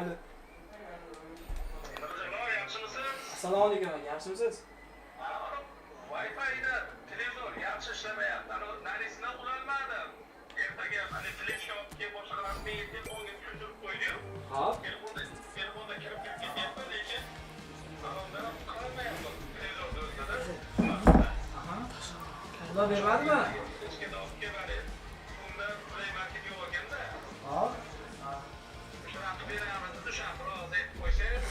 Alo. Assalomu alaykum aka, yaxshimisiz? Wi-Fi'da televizor yaxshi ishlamayapti. Narisini ulolmadim. Ertaga mana fleshka olib kelib boshqalar telefonga tushirib qo'ydi-yu. Hop. Telefonda kirib ketyapti, lekin salondan ham qolmayapti. Televizorda o'zida. Aha. Ular bermadimi? Fleshkada olib keladi. Unda playmarket yo'q ekanda. Hop. Shuni beramiz, o'shani biroz aytib qo'ysangiz.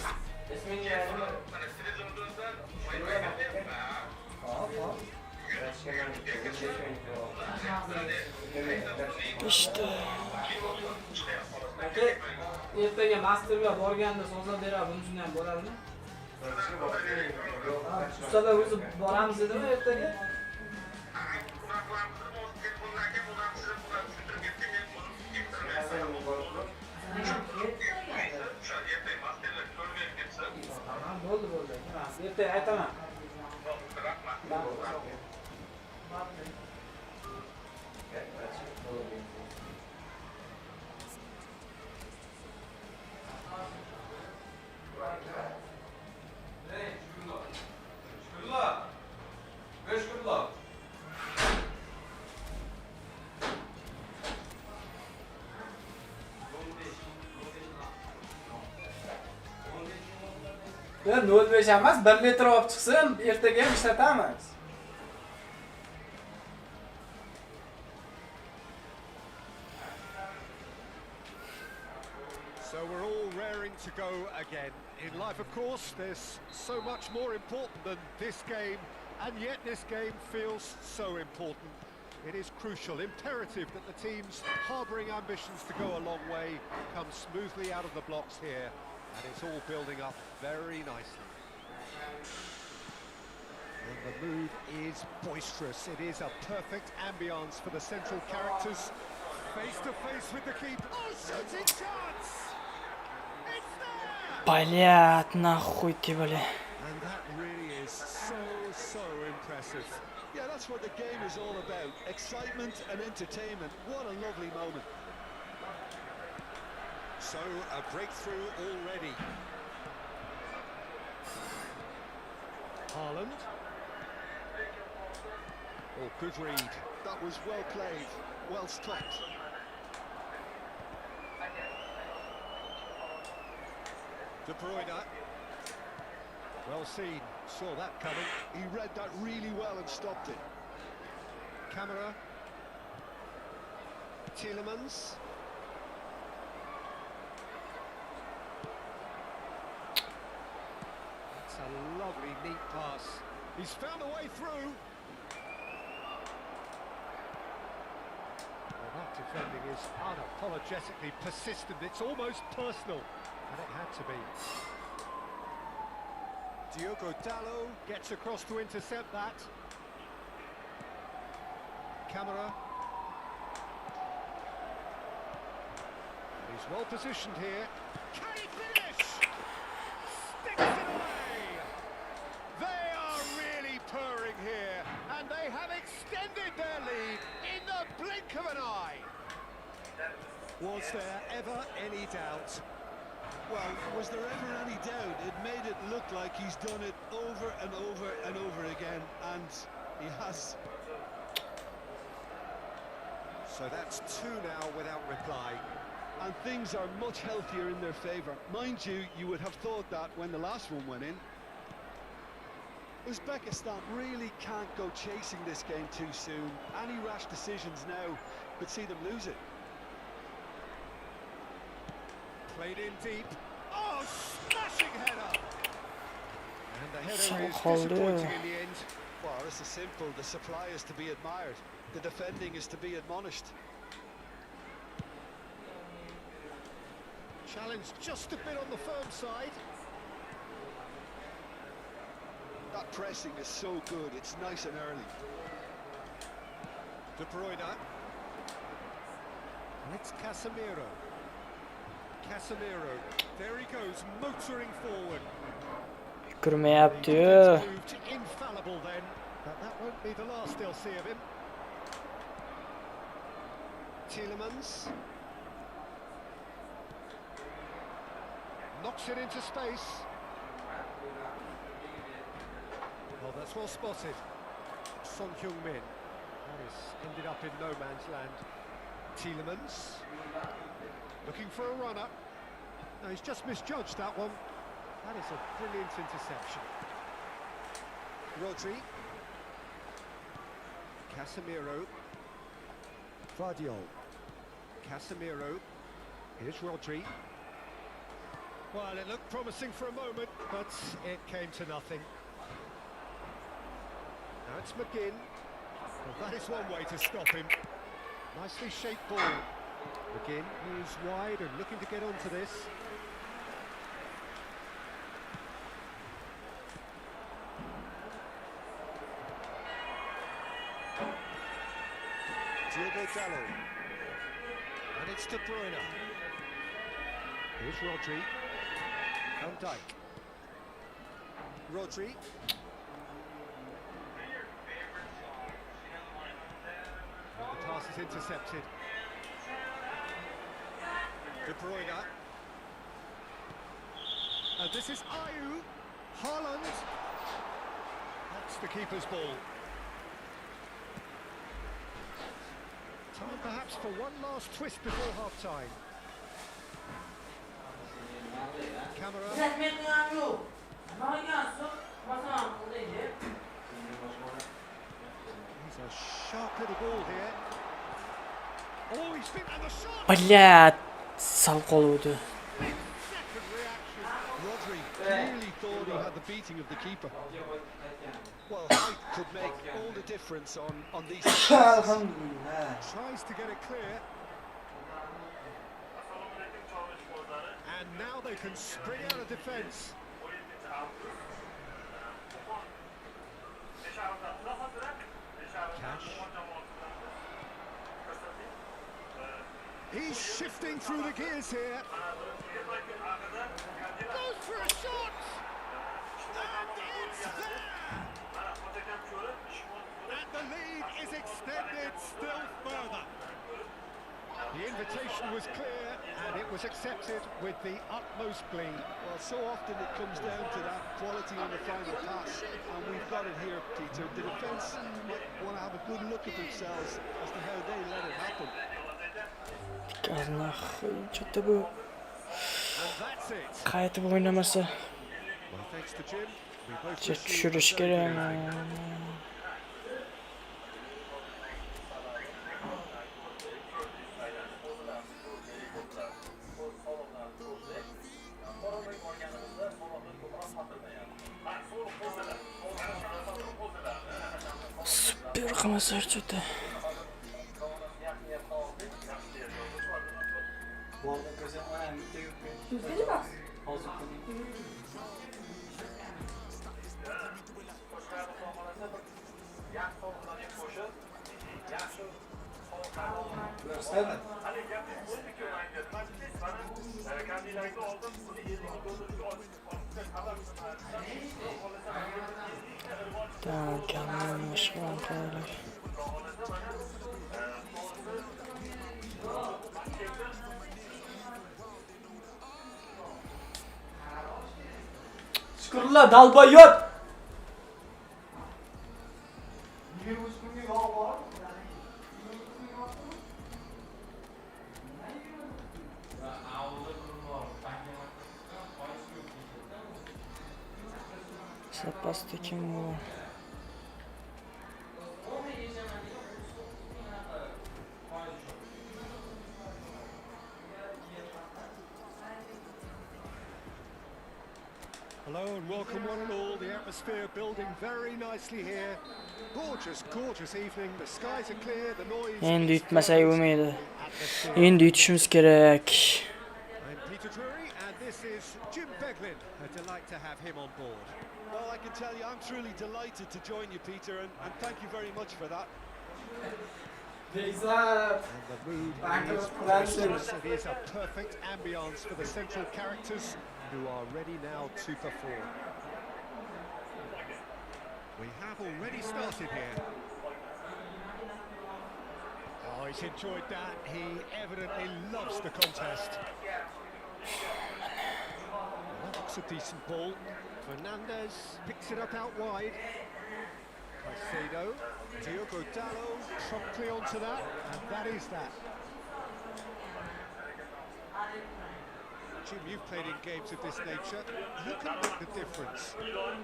Ismingiz nima? Mana televizorda Wi-Fi ketyapti. Hop, hop. İşte. Aka, ertaga masterga borganda sozlab beradi, bunisidan ham bo'ladimi? Ustalar o'zi boramiz dedimi ertaga? Bo'ldi. Ertaga aytaman. Ya 05 emas, 1 litr olib chiqsin, ertaga ham ishlatamiz. So we're all raring to go again. In life, of course, there's so much more important than this game, and yet this game feels so important. It is crucial, imperative that the teams harbouring ambitions to go a long way come smoothly out of the blocks here, and it's all building up very nicely. And the mood is boisterous. It is a perfect ambience for the central characters. Face to face with the keeper. Oh, shooting chance! It's there! Блядь, нахуй ты, бля. And that really is so impressive. Yeah, that's what the game is all about. Excitement and entertainment. What a lovely moment. So, a breakthrough already. Haaland. Oh, good read. That was well played, well stopped. De Bruyne. Well seen, saw that coming. He read that really well and stopped it. Camera. Tielemans. That's a lovely, neat pass. He's found a way through. Well, that defending is unapologetically persistent. It's almost personal, and it had to be. Diogo Dalot gets across to intercept that. Camera. He's well positioned here. Can he finish? Sticks it away! They are really purring here, and they have extended their lead in the blink of an eye. Was there ever any doubt? Well, was there ever any doubt? It made it look like he's done it over and over and over again, and he has. So that's two now without reply. And things are much healthier in their favour. Mind you, you would have thought that when the last one went in. Uzbekistan really can't go chasing this game too soon. Any rash decisions now could see them lose it. Played in deep. Oh, smashing header! And the header is Holy. disappointing in the end. Well, this is simple. The supply is to be admired. The defending is to be admonished. Challenge just a bit on the firm side. That pressing is so good. It's nice and early. De Bruyne. And it's Casemiro. Casemiro. There he goes, motoring forward. Yükürmeyapti-yu. Proved infallible then, but that won't be the last they'll see of him. Tielemans. Knocks it into space. Well, that's well spotted. Son Heung-min. That has ended up in no man's land. Tielemans. Looking for a runner. No, he's just misjudged that one. That is a brilliant interception. Rodri. Casemiro. Vardiol. Casemiro. Here's Rodri. Well, it looked promising for a moment, but it came to nothing. Now it's McGinn. Well, that is one way to stop him. Nicely shaped ball. McGinn is wide and looking to get onto this. Diogo Dalot. And it's De Bruyne. Here's Rodri. Van Dijk. Rodri. The pass is intercepted. De Bruyne. And this is Ayew. Haaland. That's the keeper's ball. Time perhaps for one last twist before half-time. Camera. He's a sharp little ball here. Oh, he's been and the shot. Блядь, сал qoluvdi. Second reaction. Rodri clearly thought he had the beating of the keeper. Well, height could make all the difference on these. Tries to get it clear. And now they can spring out of defence. Cash. He's shifting through the gears here. Goes for a shot. And it's there. And the lead is extended still further. The invitation was clear and it was accepted with the utmost glee. Well, so often it comes down to that quality on the final pass, and we've got it here, Peter. The defence want to have a good look at themselves as to how they let it happen. Nahıy, что-то bu And that's it. qaytib o'ynamasa Well, thanks to Jim, we both tushirish kerak. Super qilmasa что-то. Tamam, kendime başlayalım böyle. Şükürler dalbayot. Запас таким bu. Hello and welcome one and all. The atmosphere building very nicely here. Gorgeous, gorgeous evening. The skies are clear, the noise. Endi yutmasak bo'lmaydi. Endi yutishimiz kerak. I'm Peter Drury and this is Jim Beglin. A delight to have him on board. Well, I can tell you, I'm truly delighted to join you, Peter, and thank you very much for that. Güzel. And the mood Thank is you. boisterous. It is a perfect ambience for the central characters who are ready now to perform. We have already started here. Oh, he's enjoyed that. He evidently loves the contest. Looks a decent ball. Fernandez picks it up out wide. Caicedo, Diogo Dallo, promptly onto that, and that is that. Jim, you've played in games of this nature. Who can make the difference?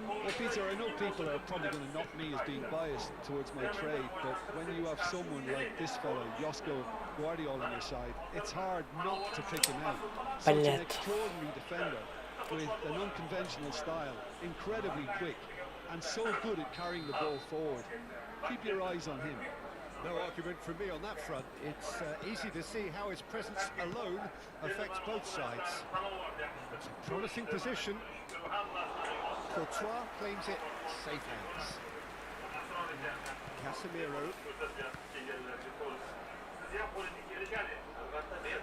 Well, Peter, I know people are probably going to knock me as being biased towards my trade, but when you have someone like this fellow, Josko Guardiola, on your side, it's hard not to pick him out. Such an extraordinary defender with an unconventional style, incredibly quick, and so good at carrying the ball forward. Keep your eyes on him. No argument from me on that front. It's easy to see how his presence alone affects both sides. It's a promising position. Courtois claims it safe hands. Casemiro.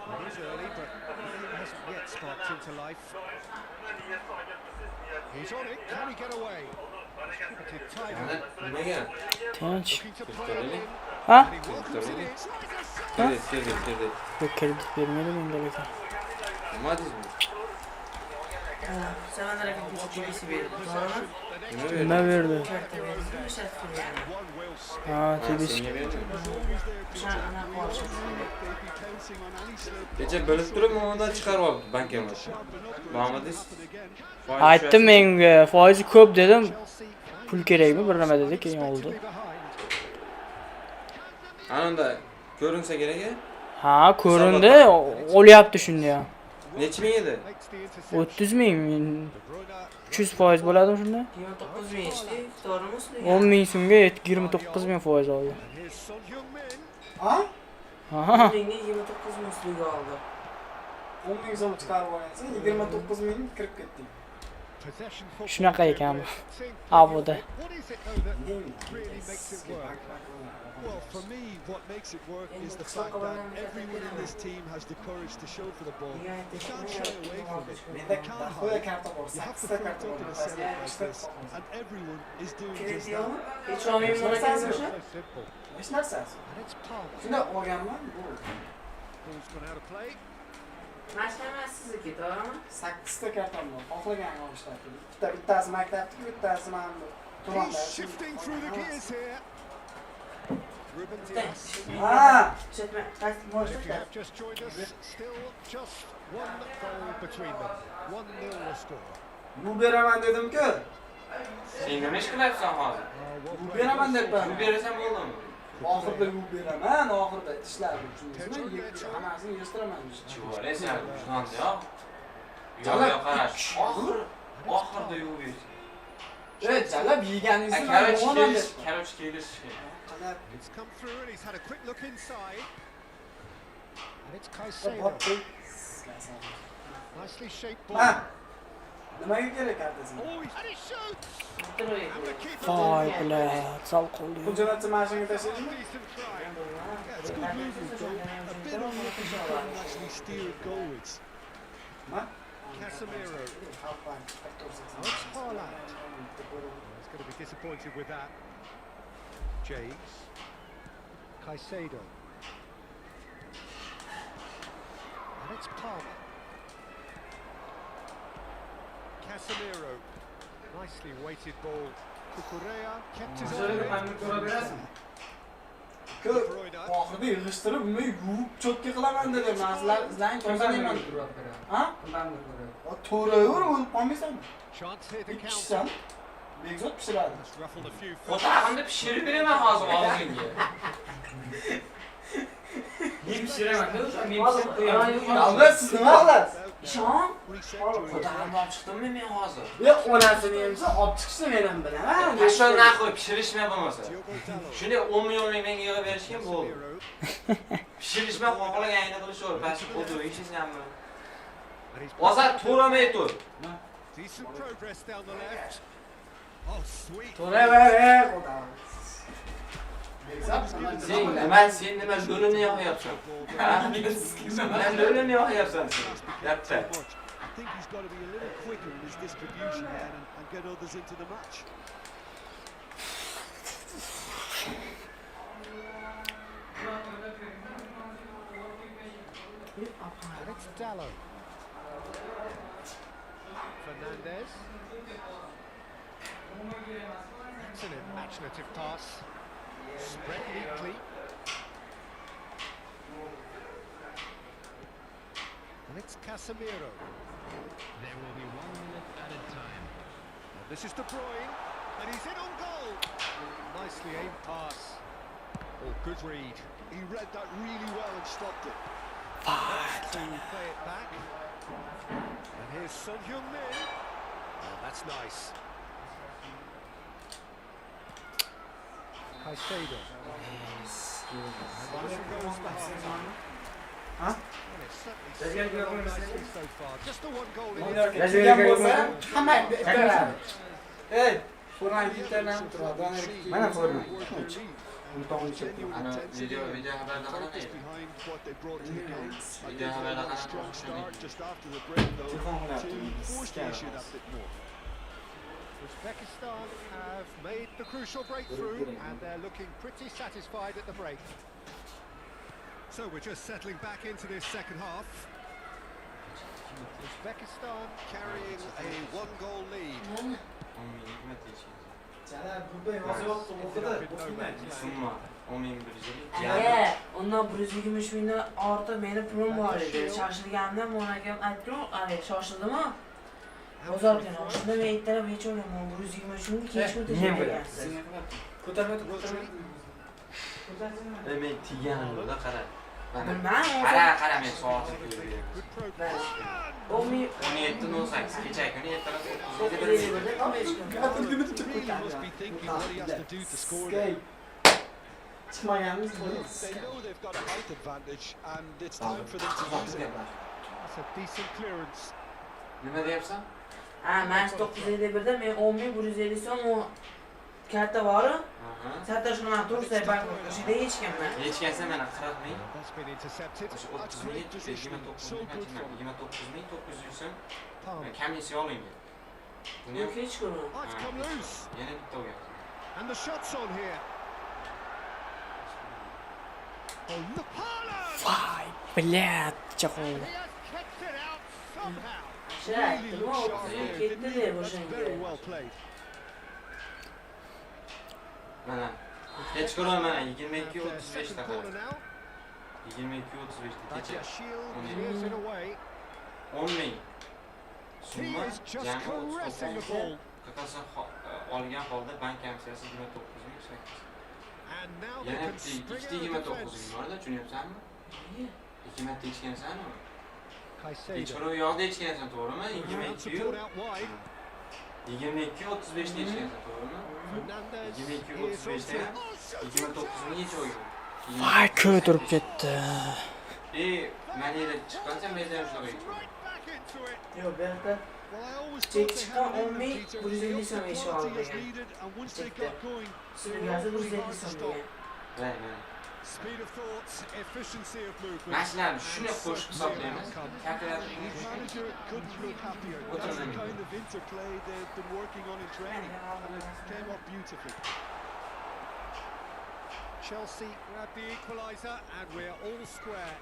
It is early, but he hasn't yet sparked into life. He's on it. Can he get away? Distributed tight. Tinch. Looking to play it in. Ha? And he welcomes it in. Kirdi. Yok kredit vermeyelim engeledi. Sen hareketi çekilisi verir. Doğru mu? Kime verdi? One will spin. Ha tebis. Kecha bilib turib ondan chiqarib olibdi bankama. Muhammadiz. Aytdim menga foizi ko'p dedim. Pul kerakmi? Bir nima dedi, keyin oldi. Ananda ko'rinsa kerak-a? Ha, ko'rindi, olyapti shunda ham. Necha ming edi? 30 ming. 300% bo'ladimi shunda? 29 bin işte. Doğru mu 10 ming so'mga 29 ming foiz oldi. Here's Son Heung-min. Ha? Ha. 10 binga 29 bin üstüge aldı. 10 ming so'm chiqarib olgansan, 29 ming kirib ketdi. Possession football. Shunaqa ekan bu. Think, Avoda. what is it though that really makes it work? Well, for me, what makes it work is the fact that everyone in this team has the courage to show for the ball. You can't shy away from it. You can't hide. You have to front up in a setup like this, and everyone is doing just that. Hiç olmayayım buna gelmiş. So simple. Hech narsasi. And it's Palmer. Shunda olganman, bu Ball's gone out of play. Mashlama sizniki, doğru mu? 8 ta karton bor. Xohlagan olishlar. Bittasi maktabniki, bittasi mana bu. He's shifting through the gears here. Ruben Dias. Ha! Çetme, kaç And boş if you ver. have just joined us, still just one goal between them. 1-0 the score. Bu beraman dedim-ku. Sen nima ish qilyapsan hozir? Bu beraman debman. Bu berasan bo'ldimi? Oxirda bu beraman, oxirda ishlar tushundingizmi? Hammasini yig'ishtiraman. Chivor esa shunday yo'q. Yo'q qarash. Oxirda yuv bersin. Jalab yeganingizni Karoch kelish. It's come through and he's had a quick look inside. And it's Caicedo. Nicely shaped ball. Ha. Nimaga kerak kartasi? Oh, and he shoots! Bitirmayın. And the keeper Voy bilan, sal qoldi. Bu jo'natchi mashinaga tashlaydingmi? decent try. Yeah, it's good movement, though. A bit of luck you couldn't actually steer it goalwards. Nima? Casemiro. Oh, it's Haaland. He's going to be disappointed with that. James. Caicedo. And it's Palmer. Casemiro. Nicely weighted ball. Cucurella kept his eye on it. Ko'p oxirda yig'ishtirib, men yuvib cho'tga qilaman dedim. Sizlar izlang tozalayman. Ha? To'raver, o'lib qolmaysanmi? Chance here to counter. Ikkisisan. Begzod pishiradi. Just ruffled a few Otaqimni pishirib beraman hozir og'zingga. Men pishiraman-da, men pishirib qo'yaman. Albatta siz nima qilasiz? İşan. Otaqimni olib chiqdimmi men hozir? Yo'q, onasini yemsa olib chiqishni men ham bilaman. Tashla naqo'y pishirishmay bo'lmasa. Diogo Dallo. Shunday 10 million menga yig'ib berishgan bo'ldi. Casemiro. Pishirishmay xohlaganingni qilishaver, past qo'ydi, hechizammi? And he's Hozir to'ramay tur. decent progress down the left. Oh, sweet. To'raver, xudo. Sen nima lo'lini yoqyapsan? Sen lo'lini yoqyapsan. Yapta. I think he's got to be a little quicker in his distribution and get others into the match. And it's Dallo. Fernandez. It's an imaginative pass. Spread neatly. And it's Casemiro. There will be 1 minute added time. And this is De Bruyne, and he's in on goal. Nicely aimed pass. Oh, good read. He read that really well and stopped it. To play it back. And here's Son Heung-min. Oh, that's nice. Caicedo. And on goes the half-time. Huh? And it's certainly seemed nicely so far. Just the one goal in it. Kutgan bo'lsa, hamma bittalardi. Ey, Forlan bittadan turadi. Mana Forlan. Ana video xabarda qarang. Behind what they brought to the game. Video xabarda A strong qarang. start just after the break, though, to force the issue that bit more. Uzbekistan have made the crucial breakthrough and they're looking pretty satisfied at the break. So we're just settling back into this second half. Uzbekistan carrying a 1-goal lead. Chala bunday hozir o'qidi. Summa 10.100. Aka, undan 120 mingdan ortiq meni pulim bor edi. Shoshilganimda monakam aytdi-ku, "Ana, shoshildimi?" Bozorga shunda men aytdim, "Hech o'ylamayman, 120 ming kech o'tayapsiz." Ko'tarmadi. Men tiganimda qara. Bilmayman. Qara men soatni ko'rdim. Good progress. 17:08 kecha kuni ertalab He must be thinking what he has to do to score there. Chiqmaganimiz They know they've got a height advantage and it's time for them to use it. That's a decent clearance. Nima deyapsan? Ha, men 951 da men 10.150 so'm u karta bor. Sartash bilan to'g'ri bank o'shida yechganman. Yechgansan mana 40 ming. That's been intercepted. 30 ming, 29 ming 900 so'm. Palmer. Komissiya olingan. Buni Yo'q, hech ko'rdim. Oh, it's come loose. yana bitta o'yin. And the shot's on here. Oh, look, Haaland! Vay, blядь, chaqol. He has kept it out somehow. Shayt, Really nima looks sharp o'qib there, ketdi didn't he? deb That's o'shanga. very well played. Mana hech ko'rolman 22:35 Have their second da corner now. 22:35 da kecha Bajashil Only. clears it away. 10 ming. He Summa is just jami caressing the 39 ball. Kakasi olgan holda bank komissiyasi 29.8. And now they Yana can spring ikkita out of 29 defence. borda, tushunyapsanmi? Ikki marta ichgansan-ku. Caicedo. Tekshirish yoqda ichgansan, to'g'rimi? Round 22 support out wide. 22:35 da ichgansan, to'g'rimi? Fernandez 22:35 is da also 29 ming yech olgan. Vay, ko'tirib ketdi. Mana yerda chiqqansan, men ham shunaqa yech. right back into it. Yo'q, bu yoqda Well, I always Check thought they chiqqan had it in 10 them, ming, Peter. 150 They so'm got the ish quality as olgan. needed, and once they Checkda. got going, Sumigasi 150 so'm degan. Mana. Speed of thought, efficiency of movement. Mashinani shuni qo'shib hisoblaymiz. Kalkulyator his manager couldn't look happier. That's the kind of interplay they've been working on in training, and it came off beautifully. Chelsea grab the equaliser and we're all square.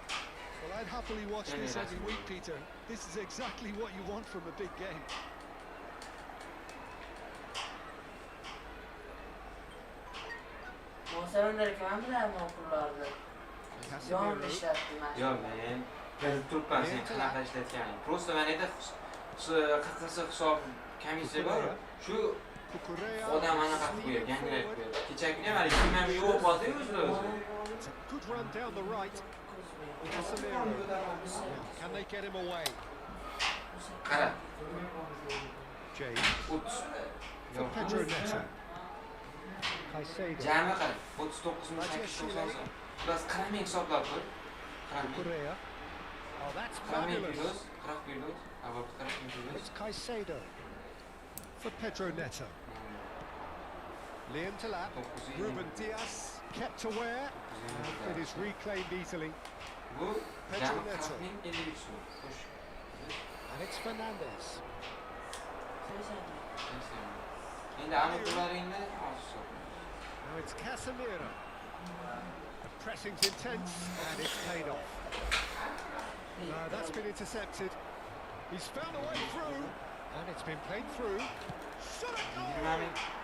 Well, I'd happily watch this every week, Peter. This is exactly what you want from a big game. Mo'savanlar kam bilaman pullarni. Yon ishlatdim mana. Yo'q, men bilib turibman sen qanaqa ishlatganing. Просто mana yerda qirqisi hisob komissiya bor. Shu Cucurella. odam anaqa qilib qo'yadi, yangrayib qo'yadi. Kecha kuni mana 20 ming yo'q bo'ldi-yu o'zi. It's a good run down the right. Casemiro. Can they get him away? Qara, James. 30. For Pedro Neto. Caicedo. Jami qara, 39.890. Plus 40 ming hisoblab qo'y. 40 ming. Cucurella. Oh, that's 40 ming fabulous. plus, 40 plus, avval 40 ming plus. It's Caicedo. For Pedro Neto. Liam Delap. 920. Ruben Diaz kept aware. And it is reclaimed easily. Bu Pedro jami Neto. 40 ming 50 so'm. Xo'sh. And it's Fernandez. Endi ani pullaringni hozir. Now it's Casemiro. The pressing's intense and it's paid off. That's been intercepted. He's found a way through. And it's been played through. Shot it goal!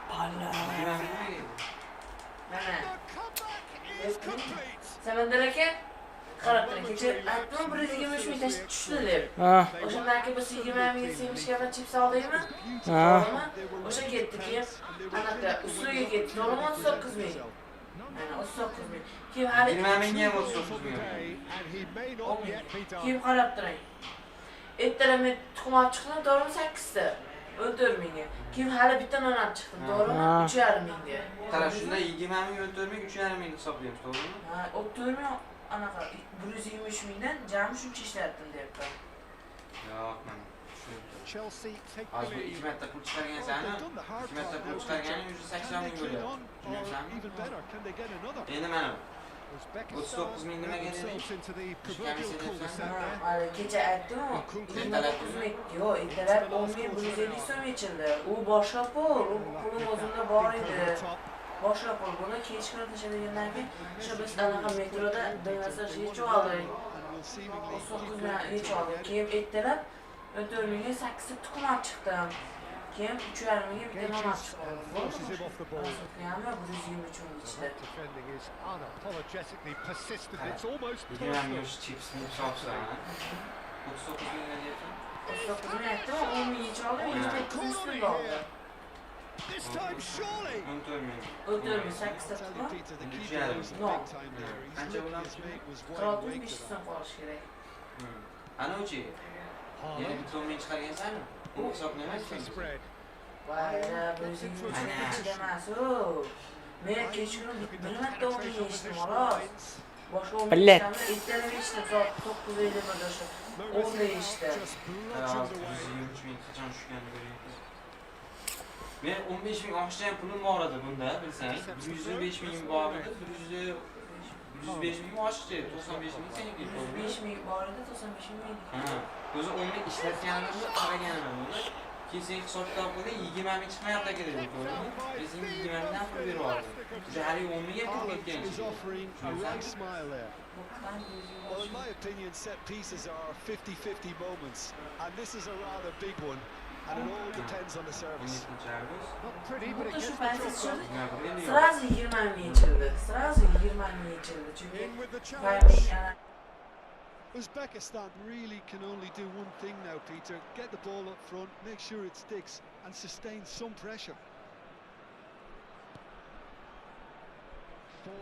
Palla. Mana. The comeback is complete. Samandar aka, qarab turing. Kecha aytdim 120 ming tushdi deb. Ha. O'shandan keyin biz 20 ming semishga chips oldikmi? Ha. O'sha ketdi keyin anaqa ustiga ketdi. To'g'rimi 39 ming. Mana 39 ming. Keyin hali 20 mingga ham 39 ming. And he may not yet be done. keyin qarab turing. Ertalab men tuxum olib chiqdim, to'g'rimi 8 ta. 14 mingga. Keyin hali bitta non olib chiqdim, to'g'rimi? 3,5 mingga. Qara shunda 20 ming 14 ming 3,5 ming hisoblaymiz, to'g'rimi? Ha, 14 ming anaqa 123 mingdan jami shuncha ishlatdim deyapman. Yo'q, mana tushunibdi. Chelsea take the Hozir bu lead. 2 marta pul chiqargansani, 2 marta pul chiqarganing o'zi 80 ming Can they bo'lyapti. cling on? Or Tushunayapsanmi? even better, can they get another? Endi mana Uzbekistan 39 ming nimaga get dedi? themselves into the proverbial cul-de-sac there. Hali kecha aytdim, 29 ming. Yo'q, ertalab 10 ming 150 so'm yechildi. U boshqa pul, u pulim o'zimda bor edi. Boshqa pul buni kechqurun tashlagandan keyin o'sha biz anaqa metroda dinasa yechib oldik. 9 ming yechib oldik. Keyin ertalab 14 mingga 8 ta tuxum olib chiqdim. Keyin 3,5 mingga bitta non olib chiqdim. Forces him off the ball. Yana 123 ming ichdi. Defending is unapologetically persistent. It's almost 20 ming personal. yosh chipsni hisobsan. 39 ming deyapsan. 39 ming aytdim, 10 ming yechib oldim, 29 ming so'm oldi. This time, surely. 14 ming. 14 ming 8 ta Tell you, tuxum. Peter, the And keeper Luciano. knows the No. big time there. He's Ancha looked, ulam his mate was wide 35 awake ming there. so'm qolish kerak. Anachi. Yana bitta 10 ming chiqargansan. Bu hisoblamaysan. Spread. Vayda, bizning emas u. Men kechqurun bir marta 10 ming yechdim xolos. Boshqa 10 ming Billet. ertalab yechdim, soat 9:50 o'sha. 10 da yechdim. Just bludgeoned away. 123 ming qachon tushganini ko'ryapmiz. Men 15 ming olishcha ham pulim bor edi bunda, bilsang. 105 ming bor edi, 105 ming oshiqcha, 95 ming seniki. 5 ming bor edi, 95 ming. Ha, o'zi 10 ming ishlatganimni qaraganman buni. Keyin sen hisob kitob qilding, 20 ming chiqmayapti aka dedi, ko'rdingmi? Men senga 20 mingdan pul berib yubordim. O'sha hali 10 mingga pul Holland ketgan. is offering a wry smile there. Well, in my opinion, set pieces are 50-50 moments, and this is a rather big one, and it all depends on the service. Not pretty, but it Xuddi gets shu the paytda job done. tushirdi. Сразу 20 ming yechildi. Сразу 20 ming yechildi. Chunki In with the payment challenge. Uzbekistan really can only do one thing now, Peter. Get the ball up front, make sure it sticks, and sustain some pressure. 4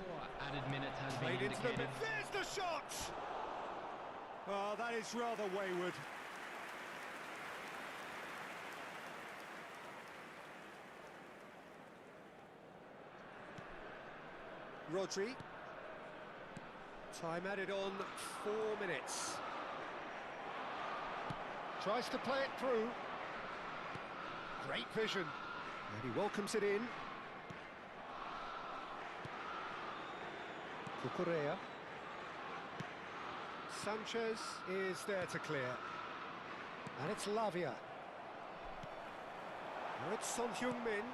added minutes has been Played into the indicated. mid. There's the shot! Oh, that is rather wayward. Rodri. Time added on 4 minutes. Tries to play it through. Great vision. And he welcomes it in. Cucurella. Sanchez is there to clear. And it's Lavia. Now it's Son Heung-min.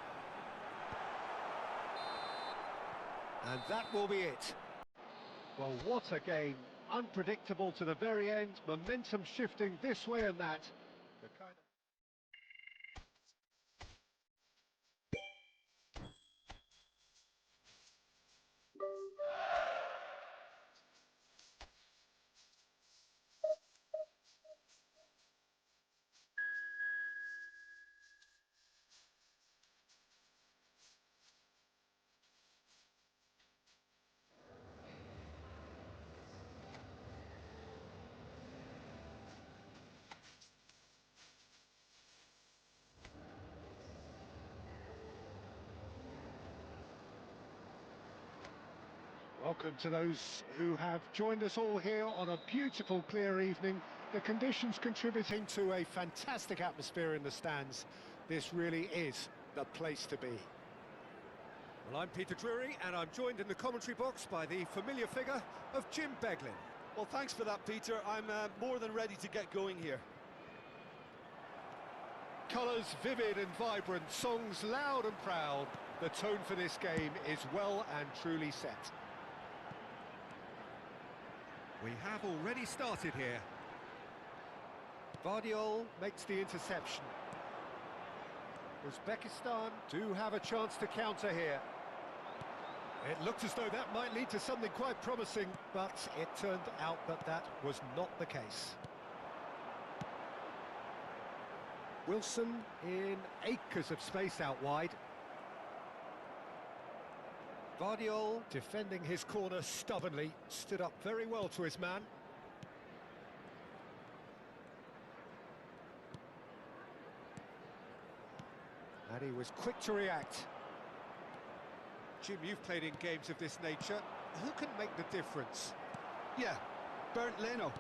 And that will be it. Well, what a game. Unpredictable to the very end. Momentum shifting this way and that. The kind of welcome to those who have joined us all here on a beautiful, clear evening. The conditions contributing to a fantastic atmosphere in the stands. This really is the place to be. Well, I'm Peter Drury, and I'm joined in the commentary box by the familiar figure of Jim Beglin. Well, thanks for that, Peter. I'm more than ready to get going here. Colours vivid and vibrant, songs loud and proud. The tone for this game is well and truly set. We have already started here. Vardiol makes the interception. Uzbekistan do have a chance to counter here. It looked as though that might lead to something quite promising, but it turned out that that was not the case. Wilson in acres of space out wide. Vardiol defending his corner stubbornly, stood up very well to his man. And he was quick to react. Jim, you've played in games of this nature. Who can make the difference? Yeah, Bernd Leno.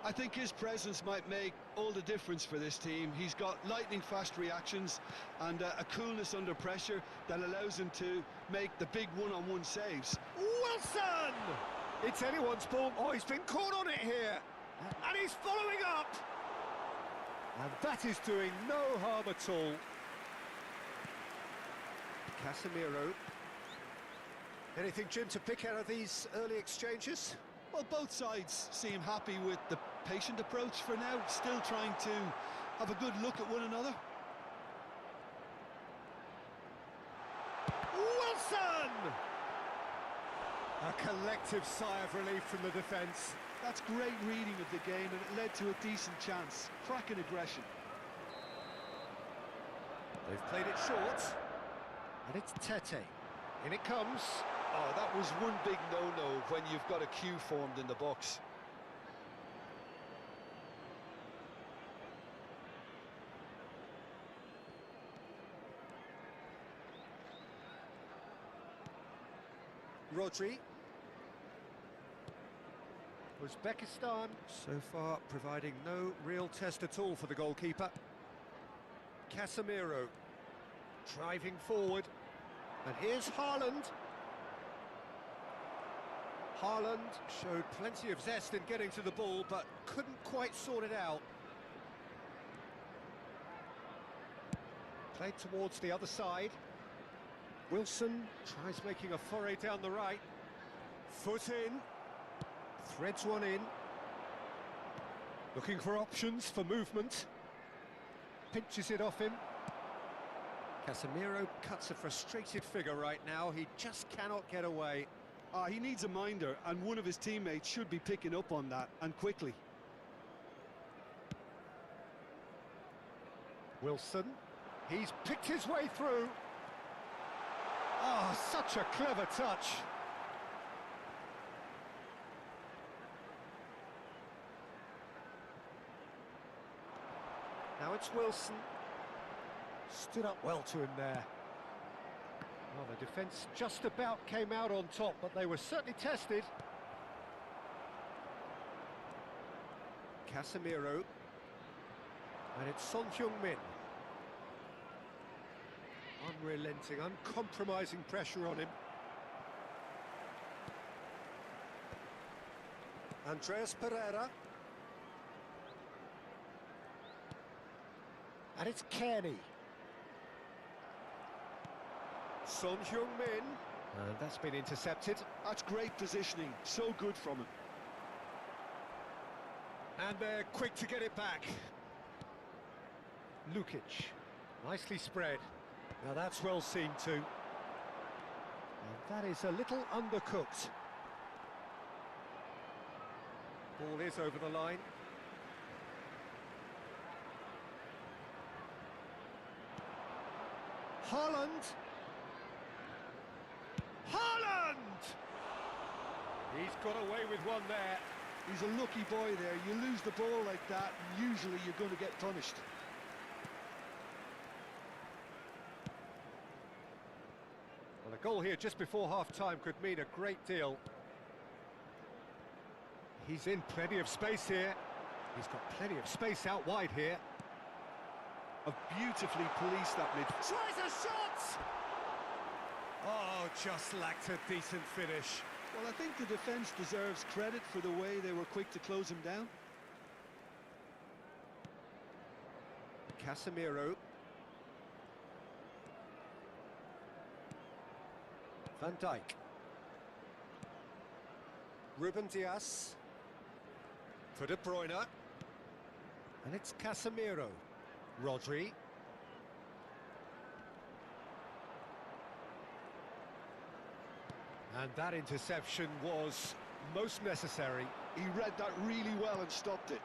I think his presence might make all the difference for this team. He's got lightning-fast reactions and a coolness under pressure that allows him to make the big one-on-one saves. Wilson! It's anyone's ball. Oh, he's been caught on it here. And he's following up. And that is doing no harm at all. Casemiro. Anything, Jim, to pick out of these early exchanges? Well, both sides seem happy with the patient approach for now, still trying to have a good look at one another. Wilson! A collective sigh of relief from the defence. That's great reading of the game, and it led to a decent chance. Cracking aggression. They've played it short. And it's Tete. In it comes. Oh, that was one big no-no when you've got a queue formed in the box. Rodri. Uzbekistan so far providing no real test at all for the goalkeeper. Casemiro driving forward. And here's Haaland. Haaland showed plenty of zest in getting to the ball, but couldn't quite sort it out. Played towards the other side. Wilson tries making a foray down the right. Foot in. Threads one in. Looking for options for movement. Pinches it off him. Casemiro cuts a frustrated figure right now. He just cannot get away. He needs a minder, and one of his teammates should be picking up on that, and quickly. Wilson, he's picked his way through. Oh, such a clever touch. Now it's Wilson. Stood up well to him there. Well, the defence just about came out on top, but they were certainly tested. Casemiro. And it's Son Heung-min. Unrelenting, uncompromising pressure on him. Andreas Pereira. And it's Kearney. Son Heung-min, and that's been intercepted. That's great positioning, so good from him. And they're quick to get it back. Lukic, nicely spread. Now that's well seen too. And that is a little undercooked. Ball is over the line. Haaland! Haaland! He's got away with one there. He's a lucky boy there. You lose the ball like that, and usually you're going to get punished. Well, a goal here just before half-time could mean a great deal. He's in plenty of space here. He's got plenty of space out wide here. Have beautifully policed that mid. Tries a shot! Oh, just lacked a decent finish. Well, I think the defence deserves credit for the way they were quick to close him down. Casemiro. Van Dijk. Ruben Dias. For De Bruyne. And it's Casemiro. Rodri. And that interception was most necessary. He read that really well and stopped it.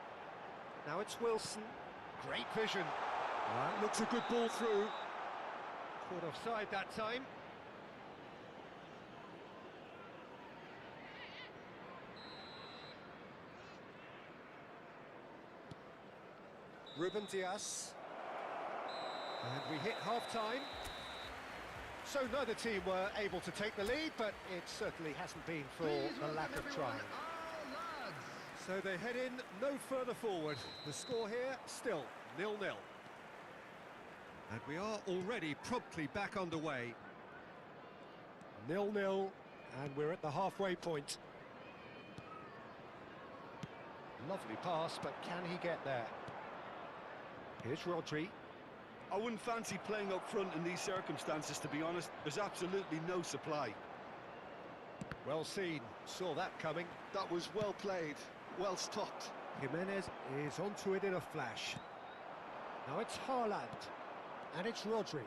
Now it's Wilson. Great vision. That looks a good ball through. Caught offside that time. Ruben Dias. And we hit half-time. So neither team were able to take the lead, but it certainly hasn't been for a lack of trying. So they head in no further forward. The score here still 0-0. And we are already promptly back underway. 0-0, and we're at the halfway point. Lovely pass, but can he get there? Here's Rodri. I wouldn't fancy playing up front in these circumstances, to be honest. There's absolutely no supply. Well seen, saw that coming. That was well played, well stopped. Jimenez is onto it in a flash. Now it's Haaland, and it's Rodri.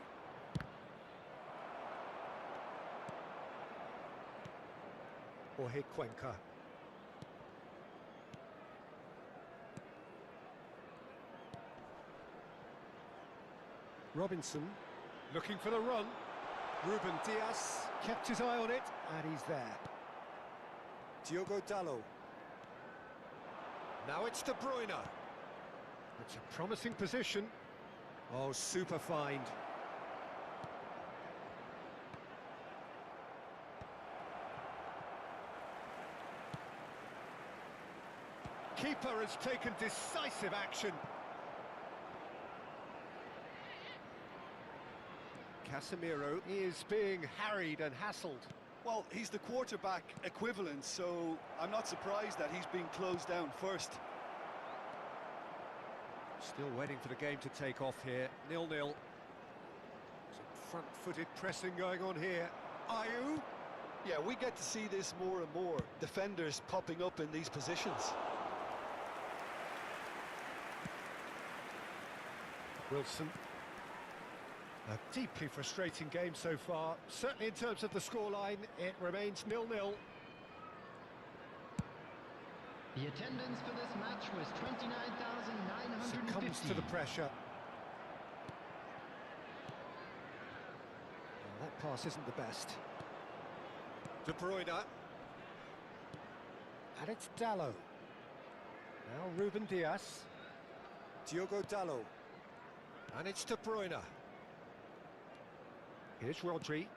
Jorge Cuenca. Robinson, looking for the run. Ruben Dias kept his eye on it, and he's there. Diogo Dalot. Now it's De Bruyne. It's a promising position. Oh, super find. Keeper has taken decisive action. Casemiro is being harried and hassled. Well, he's the quarterback equivalent, so I'm not surprised that he's being closed down first. Still waiting for the game to take off here. 0-0. Some front-footed pressing going on here. Ayew. Yeah, we get to see this more and more. Defenders popping up in these positions. Wilson. A deeply frustrating game so far. Certainly in terms of the scoreline, it remains 0-0. The attendance for this match was 29,950. Succumbs to the pressure. Well, that pass isn't the best. De Bruyne. And it's Dalot. Now Ruben Dias. Diogo Dalot. And it's De Bruyne. Here's Rodri.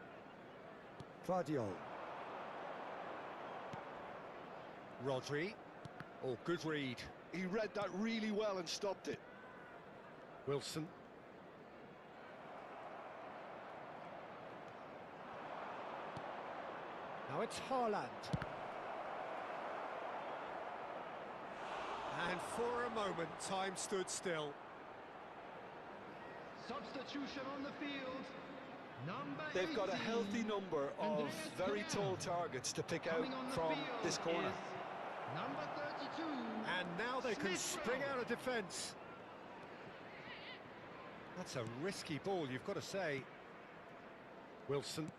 Guardiola. Rodri. Oh, good read. He read that really well and stopped it. Wilson. Now it's Haaland. And for a moment, time stood still. Substitution on the field. Number They've got a 18. healthy number of very tall targets to pick out from this corner. Number 32. And now they can spring out of defence. That's a risky ball, you've got to say. Wilson.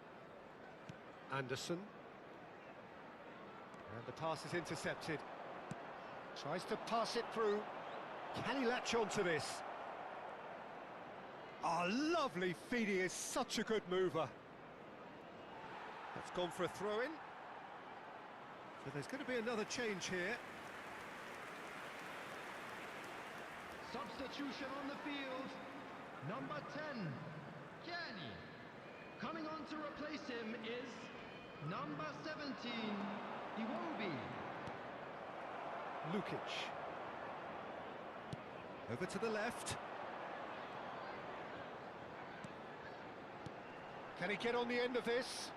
Anderson. And the pass is intercepted. Tries to pass it through. Can he latch on to this? Oh, lovely feed, he is such a good mover. That's gone for a throw-in. So there's going to be another change here. Substitution on the field. Number 10, Kenny. Coming on to replace him is number 17, Iwobi. Lukic. Over to the left. Can he get on the end of this?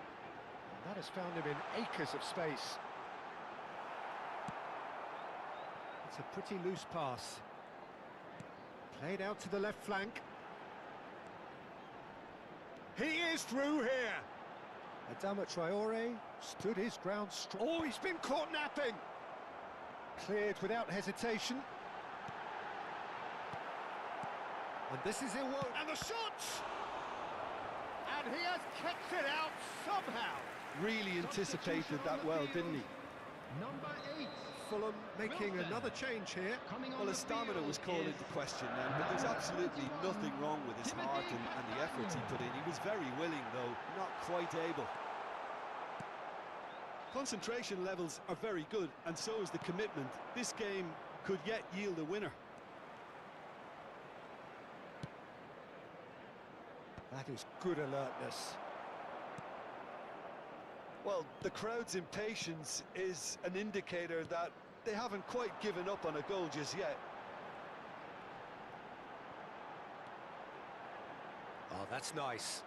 That has found him in acres of space. It's a pretty loose pass. Played out to the left flank. He is through here. Adama Traore stood his ground strong. Oh, he's been caught napping. Cleared without hesitation. And this is Iwobi. And the shot! And he has kept it out somehow. really anticipated that well, didn't he? Number 8. Fulham making another change here. Well, his stamina was called into question then, but there's absolutely nothing wrong with his heart and the effort he put in. He was very willing, though, not quite able. Concentration levels are very good, and so is the commitment. This game could yet yield a winner. That is good alertness. Well, the crowd's impatience is an indicator that they haven't quite given up on a goal just yet. Oh, that's nice.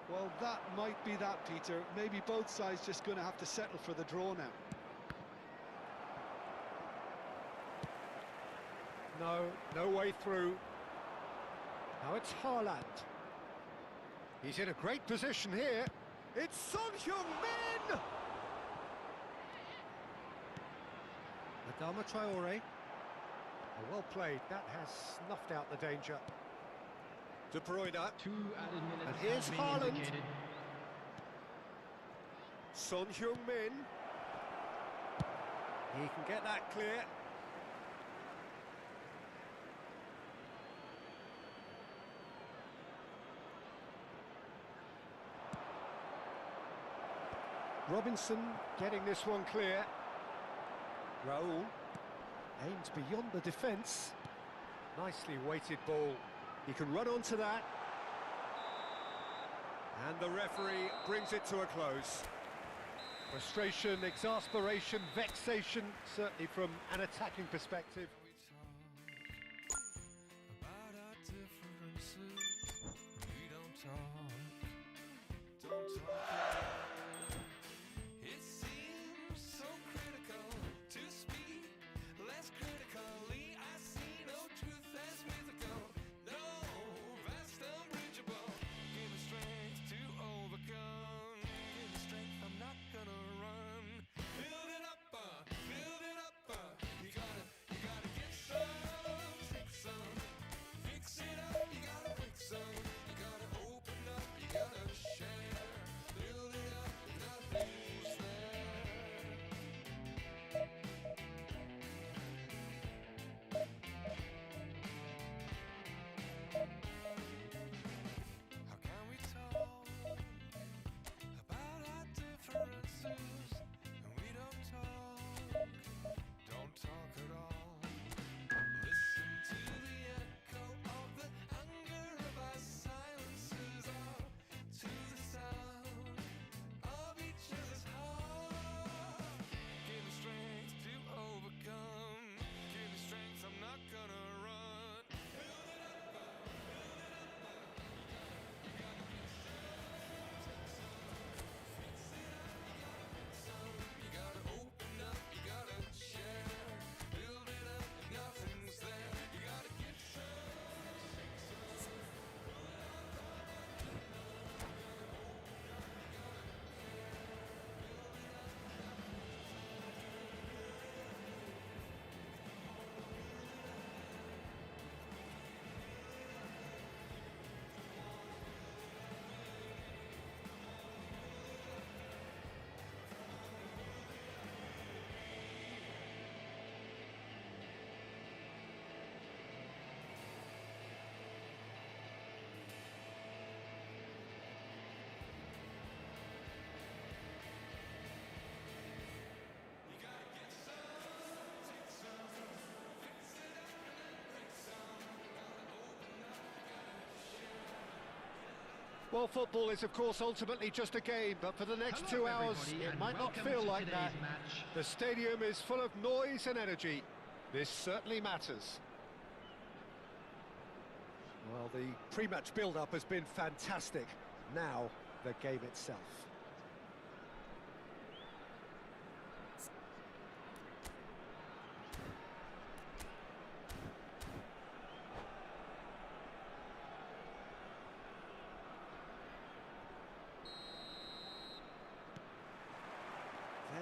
Well, that might be that, Peter. Maybe both sides just going to have to settle for the draw now. No way through. Now it's Haaland. He's in a great position here. It's Son Heung-min! Adama Traore. Oh, well played. That has snuffed out the danger. De Bruyne. 2 added minutes. And here's have been Haaland. indicated. Son Heung-min. He can get that clear. Robinson getting this one clear. Raul aims beyond the defence. Nicely weighted ball. He can run onto that. And the referee brings it to a close. Frustration, exasperation, vexation, certainly from an attacking perspective. About our differences, we don't talk. It seems so critical to speak less critically. I see no truth as mythical, no vast unbridgeable. Give me strength to overcome. Give me strength, I'm not gonna run. Build it up, you gotta get some, take some, fix it up, you gotta fix some, you gotta open up, you gotta share, build it up, nothing's there. How can we talk about our differences and we don't talk at all. Listen to the echo of the hunger of our silences, or to the sound of each other's heart. Give me strength to overcome. Give me strength, I'm not gonna run. Build it up, you gotta get some, take some, fix it up, you gotta fix some, you gotta open up, you gotta share, build it up, nothing's there, you gotta get some, take some, pull it up, you gotta get some, take some, fix it up and then fix some, you gotta open up, you gotta share. Well, football is, of course, ultimately just a game, but for the next 2 hours, it might not feel like that. The stadium is full of noise and energy. This certainly matters. Well, the pre-match build-up has been fantastic. Now, the game itself.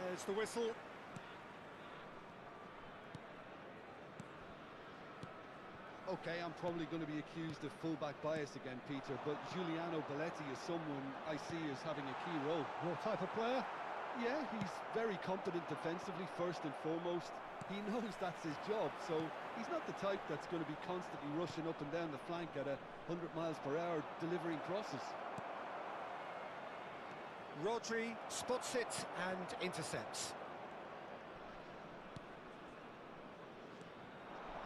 There's the whistle. Oh, Okay, I'm probably going to be accused of fullback bias again, Peter, but Giuliano Belletti is someone I see as having a key role. Your type of player? Yeah, he's very competent defensively, first and foremost. He knows that's his job, so he's not the type that's going to be constantly rushing up and down the flank at 100 miles per hour, delivering crosses. Rodri spots it and intercepts.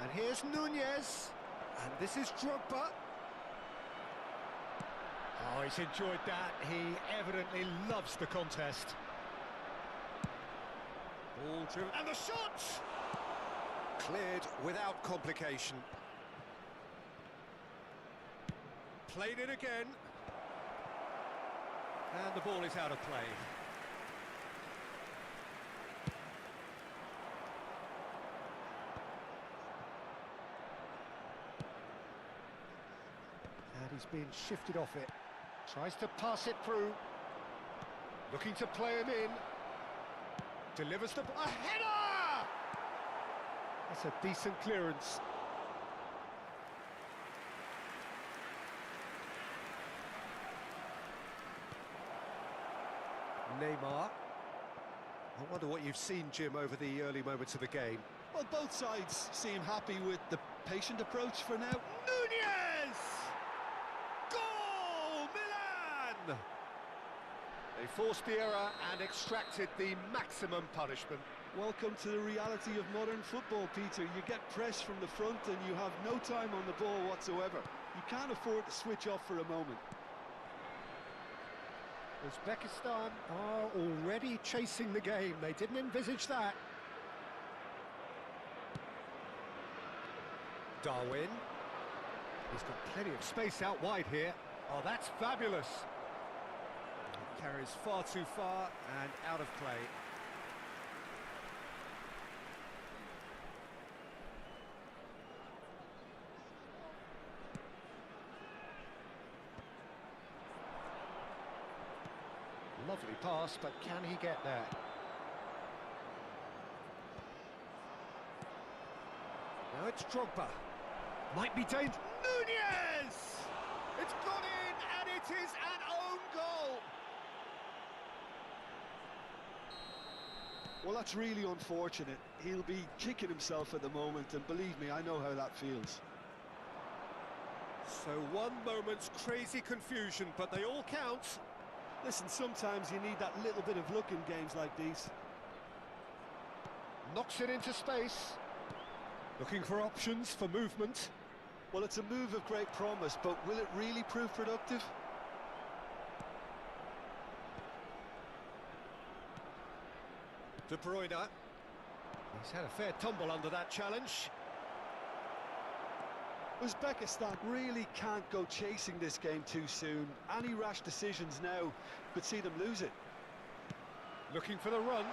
And here's Nunez, and this is Drogba. Oh, he's enjoyed that. He evidently loves the contest. Ball driven, and the shot! Cleared without complication. Played it again. And the ball is out of play. And he's being shifted off it. Tries to pass it through. Looking to play him in. Delivers a header! That's a decent clearance. Neymar. I wonder what you've seen, Jim, over the early moments of the game. Well, both sides seem happy with the patient approach for now. Nunez! Goal! Milan! They forced the error and extracted the maximum punishment. Welcome to the reality of modern football, Peter. You get pressed from the front and you have no time on the ball whatsoever. You can't afford to switch off for a moment. Uzbekistan are already chasing the game. They didn't envisage that. Darwin. He's got plenty of space out wide here. Oh, that's fabulous. It carries far too far and out of play. Lovely pass, but can he get there? Now it's Drogba. Might be dangerous. Nunez! It's gone in, and it is an own goal! Well, that's really unfortunate. He'll be kicking himself at the moment, and believe me, I know how that feels. So one moment's crazy confusion, but they all count. Listen, sometimes you need that little bit of luck in games like these. Knocks it into space. Looking for options for movement. Well, it's a move of great promise, but will it really prove productive? De Bruyne. He's had a fair tumble under that challenge. Uzbekistan really can't go chasing this game too soon. Any rash decisions now could see them lose it. Looking for the run,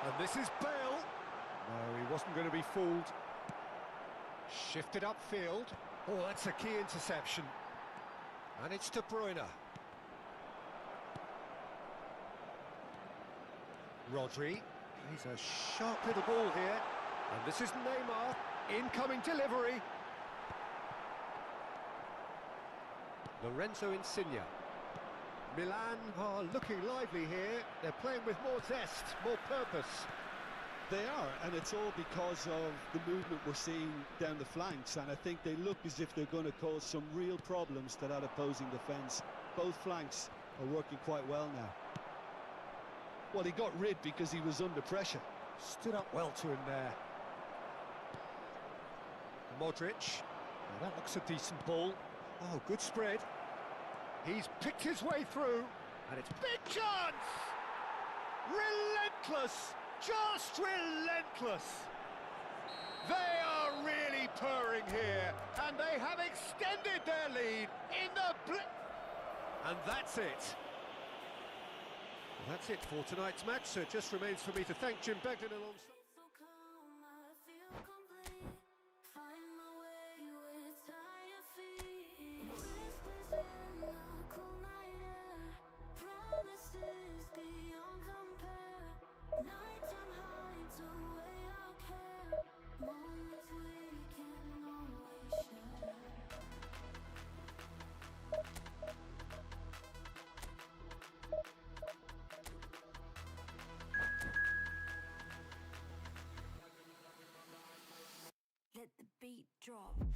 and this is Bale. No, he wasn't going to be fooled. Shifted upfield. Oh, that's a key interception. And it's De Bruyne. Rodri. He's a sharp little ball here. And this is Neymar. Incoming delivery. Lorenzo Insigne. Milan are looking lively here. They're playing with more zest, more purpose. They are, and it's all because of the movement we're seeing down the flanks, and I think they look as if they're going to cause some real problems to that opposing defence. Both flanks are working quite well now. Well, he got rid because he was under pressure. Stood up well to him there. Modric. Now that looks a decent ball. Oh, good spread. He's picked his way through, and it's big chance! Relentless! Just relentless! They are really purring here, and they have extended their lead in the and that's it. Well, that's it for tonight's match, so it just remains for me to thank Jim Begden alongside. Nighttime hides away our care. Moments we can always share. drop.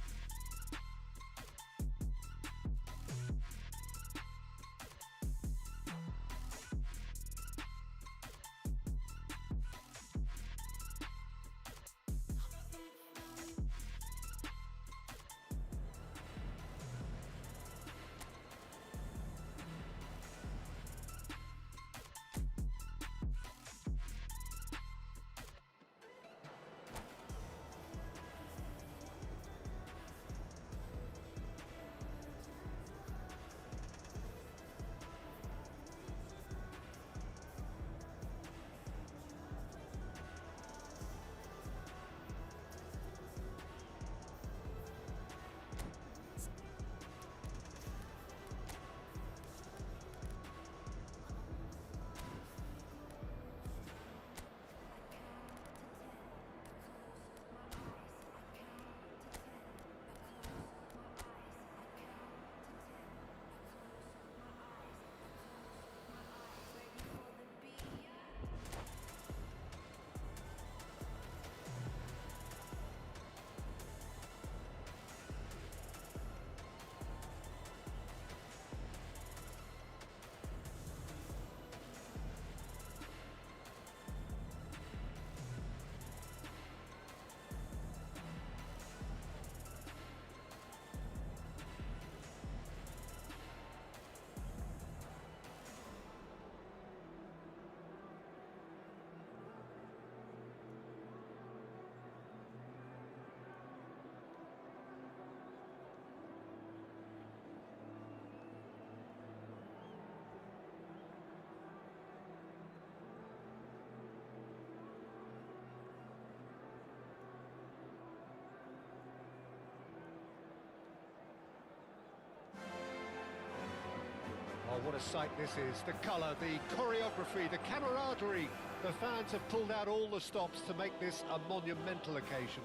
Oh, what a sight this is. The colour, the choreography, the camaraderie. The fans have pulled out all the stops to make this a monumental occasion.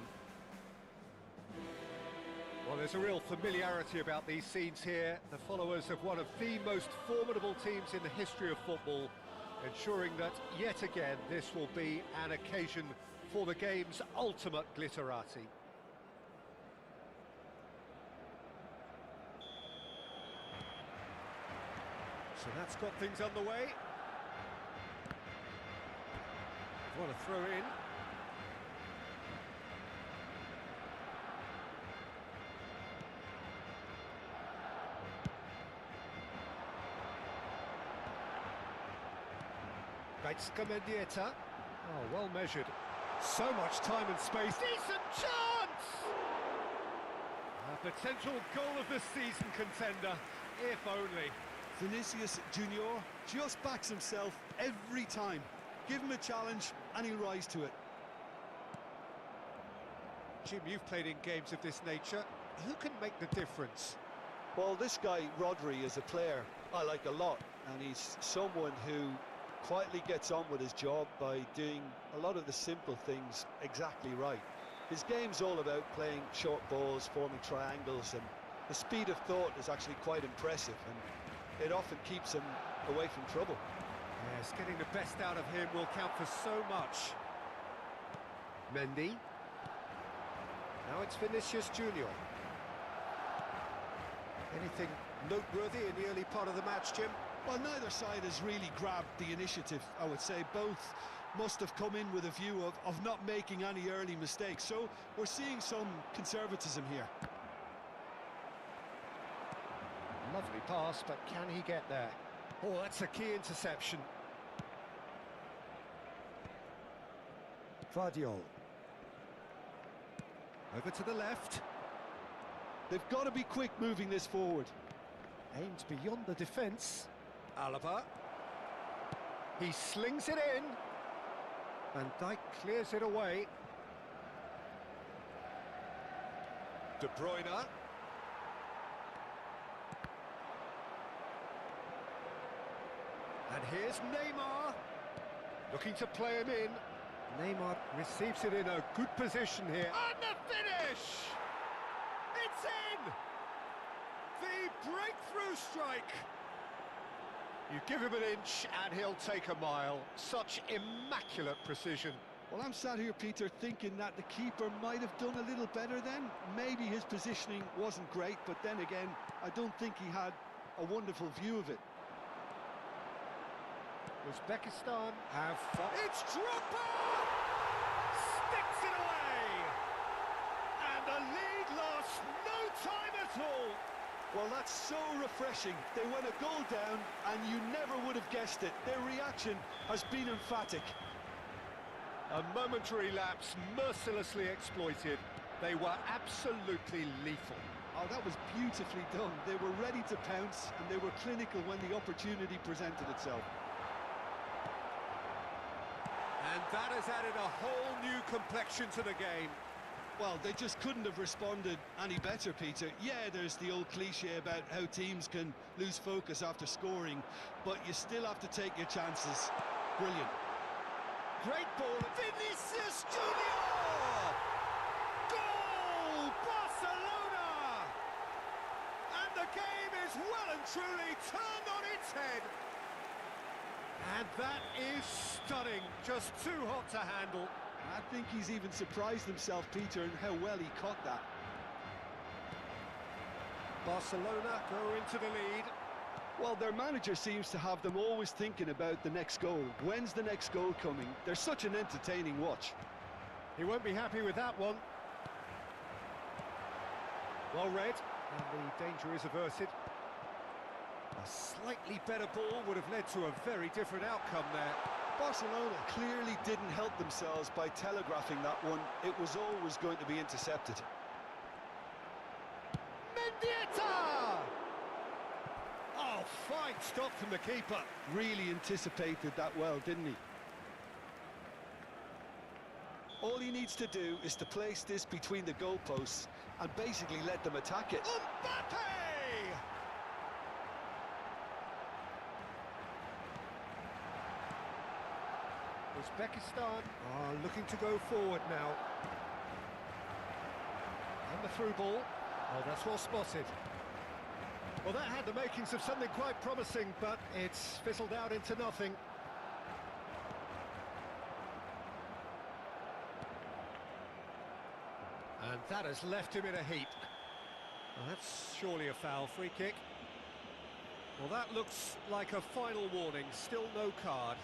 Well, there's a real familiarity about these scenes here. The followers of one of the most formidable teams in the history of football, ensuring that, yet again, this will be an occasion for the game's ultimate glitterati. So that's got things underway. What a throw in. Mendieta. Oh, well measured. So much time and space. Decent chance! A potential goal of the season contender, if only. Vinicius Junior just backs himself every time. Give him a challenge and he'll rise to it. Jim, you've played in games of this nature. Who can make the difference? Well, this guy, Rodri, is a player I like a lot, and he's someone who quietly gets on with his job by doing a lot of the simple things exactly right. His game's all about playing short balls, forming triangles, and the speed of thought is actually quite impressive, and it often keeps him away from trouble. Yes, getting the best out of him will count for so much. Mendy. Now it's Vinicius Junior. Anything noteworthy in the early part of the match, Jim? Well, neither side has really grabbed the initiative, I would say. Both must have come in with a view of not making any early mistakes. So we're seeing some conservatism here. Lovely pass, but can he get there? Oh, that's a key interception. Vardiol. Over to the left. They've got to be quick moving this forward. Aimed beyond the defence. Alaba. He slings it in. Van Dijk clears it away. De Bruyne. And here's Neymar. Looking to play him in. Neymar receives it in a good position here. And the finish! It's in! The breakthrough strike! You give him an inch and he'll take a mile. Such immaculate precision. Well, I'm sat here, Peter, thinking that the keeper might have done a little better then. Maybe his positioning wasn't great, but then again, I don't think he had a wonderful view of it. Uzbekistan have... It's Drogba! Sticks it away! And the lead lost no time at all! Well, that's so refreshing. They went a goal down, and you never would have guessed it. Their reaction has been emphatic. A momentary lapse mercilessly exploited. They were absolutely lethal. Oh, that was beautifully done. They were ready to pounce, and they were clinical when the opportunity presented itself. And that has added a whole new complexion to the game. Well, they just couldn't have responded any better, Peter. Yeah, there's the old cliche about how teams can lose focus after scoring, but you still have to take your chances. Brilliant. Great ball. Vinicius Junior! Goal! Barcelona! And the game is well and truly turned on its head. And that is stunning. Just too hot to handle. I think he's even surprised himself, Peter, in how well he caught that. Barcelona go into the lead. Well, their manager seems to have them always thinking about the next goal. When's the next goal coming? They're such an entertaining watch. He won't be happy with that one. Well read, and the danger is averted. A slightly better ball would have led to a very different outcome there. Barcelona clearly didn't help themselves by telegraphing that one. It was always going to be intercepted. Mendieta! Oh, fine stop from the keeper. Really anticipated that well, didn't he? All he needs to do is to place this between the goalposts and basically let them attack it. Mbappe! Uzbekistan are looking to go forward now. And the through ball. Oh, that's well spotted. Well, that had the makings of something quite promising, but it's fizzled out into nothing. And that has left him in a heap. Well, that's surely a foul. Free kick. Well, that looks like a final warning. Still no card.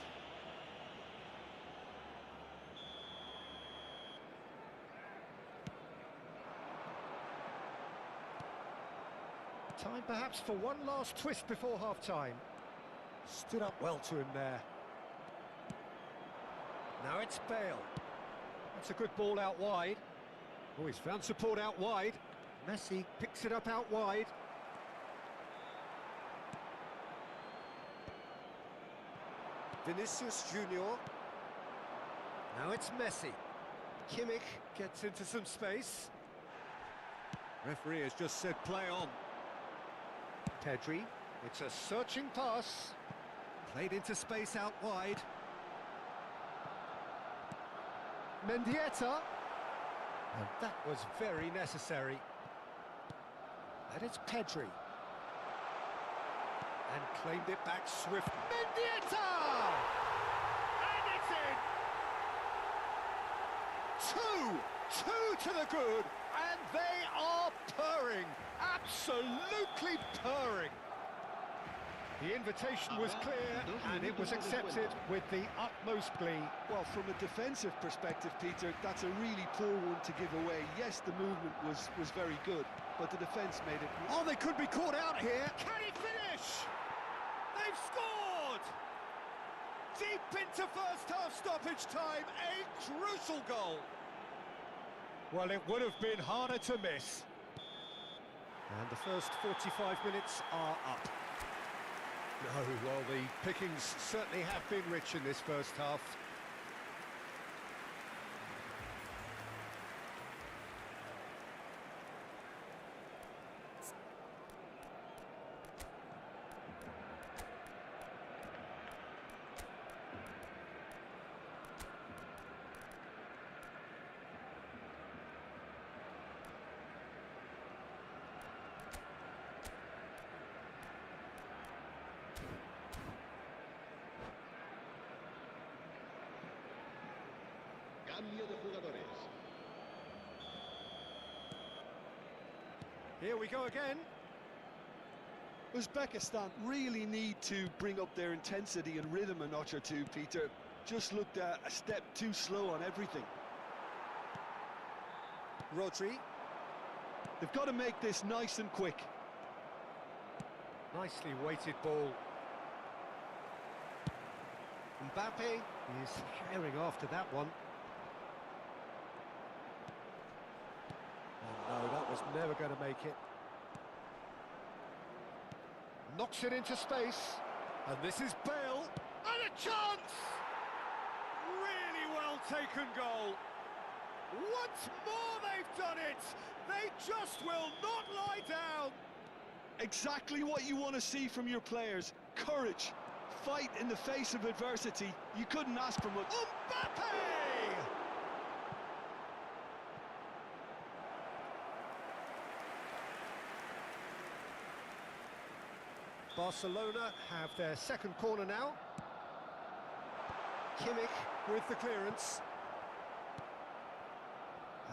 Time perhaps for one last twist before half-time. Stood up well to him there. Now it's Bale. That's a good ball out wide. Oh, he's found support out wide. Messi picks it up out wide. Vinicius Junior. Now it's Messi. Kimmich gets into some space. Referee has just said play on. Pedri, it's a searching pass. Played into space out wide. Mendieta. And that was very necessary. And it's Pedri. And claimed it back swift. Mendieta! And it's in! Two to the good, and they are purring. Absolutely purring. The invitation was clear, and it was accepted with the utmost glee. Well, from a defensive perspective, Peter, that's a really poor one to give away. Yes, the movement was very good, but the defence made it... Oh, they could be caught out here. Can he finish? They've scored! Deep into first half stoppage time, a crucial goal. Well, it would have been harder to miss. And the first 45 minutes are up. No, well, the pickings certainly have been rich in this first half. Cambio de jugadores. Here we go again. Uzbekistan really need to bring up their intensity and rhythm a notch or two, Peter. Just looked a step too slow on everything. Rodri. They've got to make this nice and quick. Nicely weighted ball. Mbappe is herring after that one. Oh no, that was never going to make it. Knocks it into space. And this is Bale. And a chance! Really well taken goal. Once more they've done it! They just will not lie down! Exactly what you want to see from your players. Courage. Fight in the face of adversity. You couldn't ask for much. Mbappe! Barcelona have their second corner now. Kimmich with the clearance.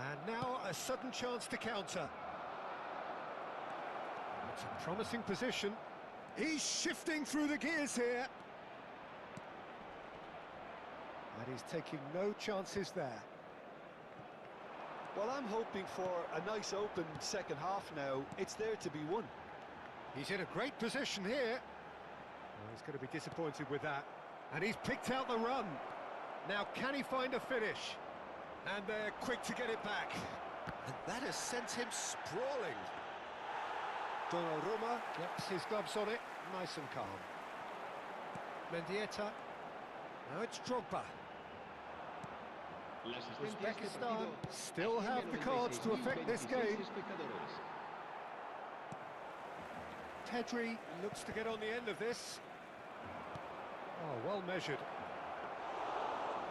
And now a sudden chance to counter. It's a promising position. He's shifting through the gears here. And he's taking no chances there. Well, I'm hoping for a nice open second half now. It's there to be won. He's in a great position here. Well, he's going to be disappointed with that. And he's picked out the run. Now, can he find a finish? And they're quick to get it back. And that has sent him sprawling. Donnarumma gets his gloves on it, nice and calm. Mendieta. Now it's Drogba. Uzbekistan still have the cards to affect this game. Pedri looks to get on the end of this. Oh, well measured.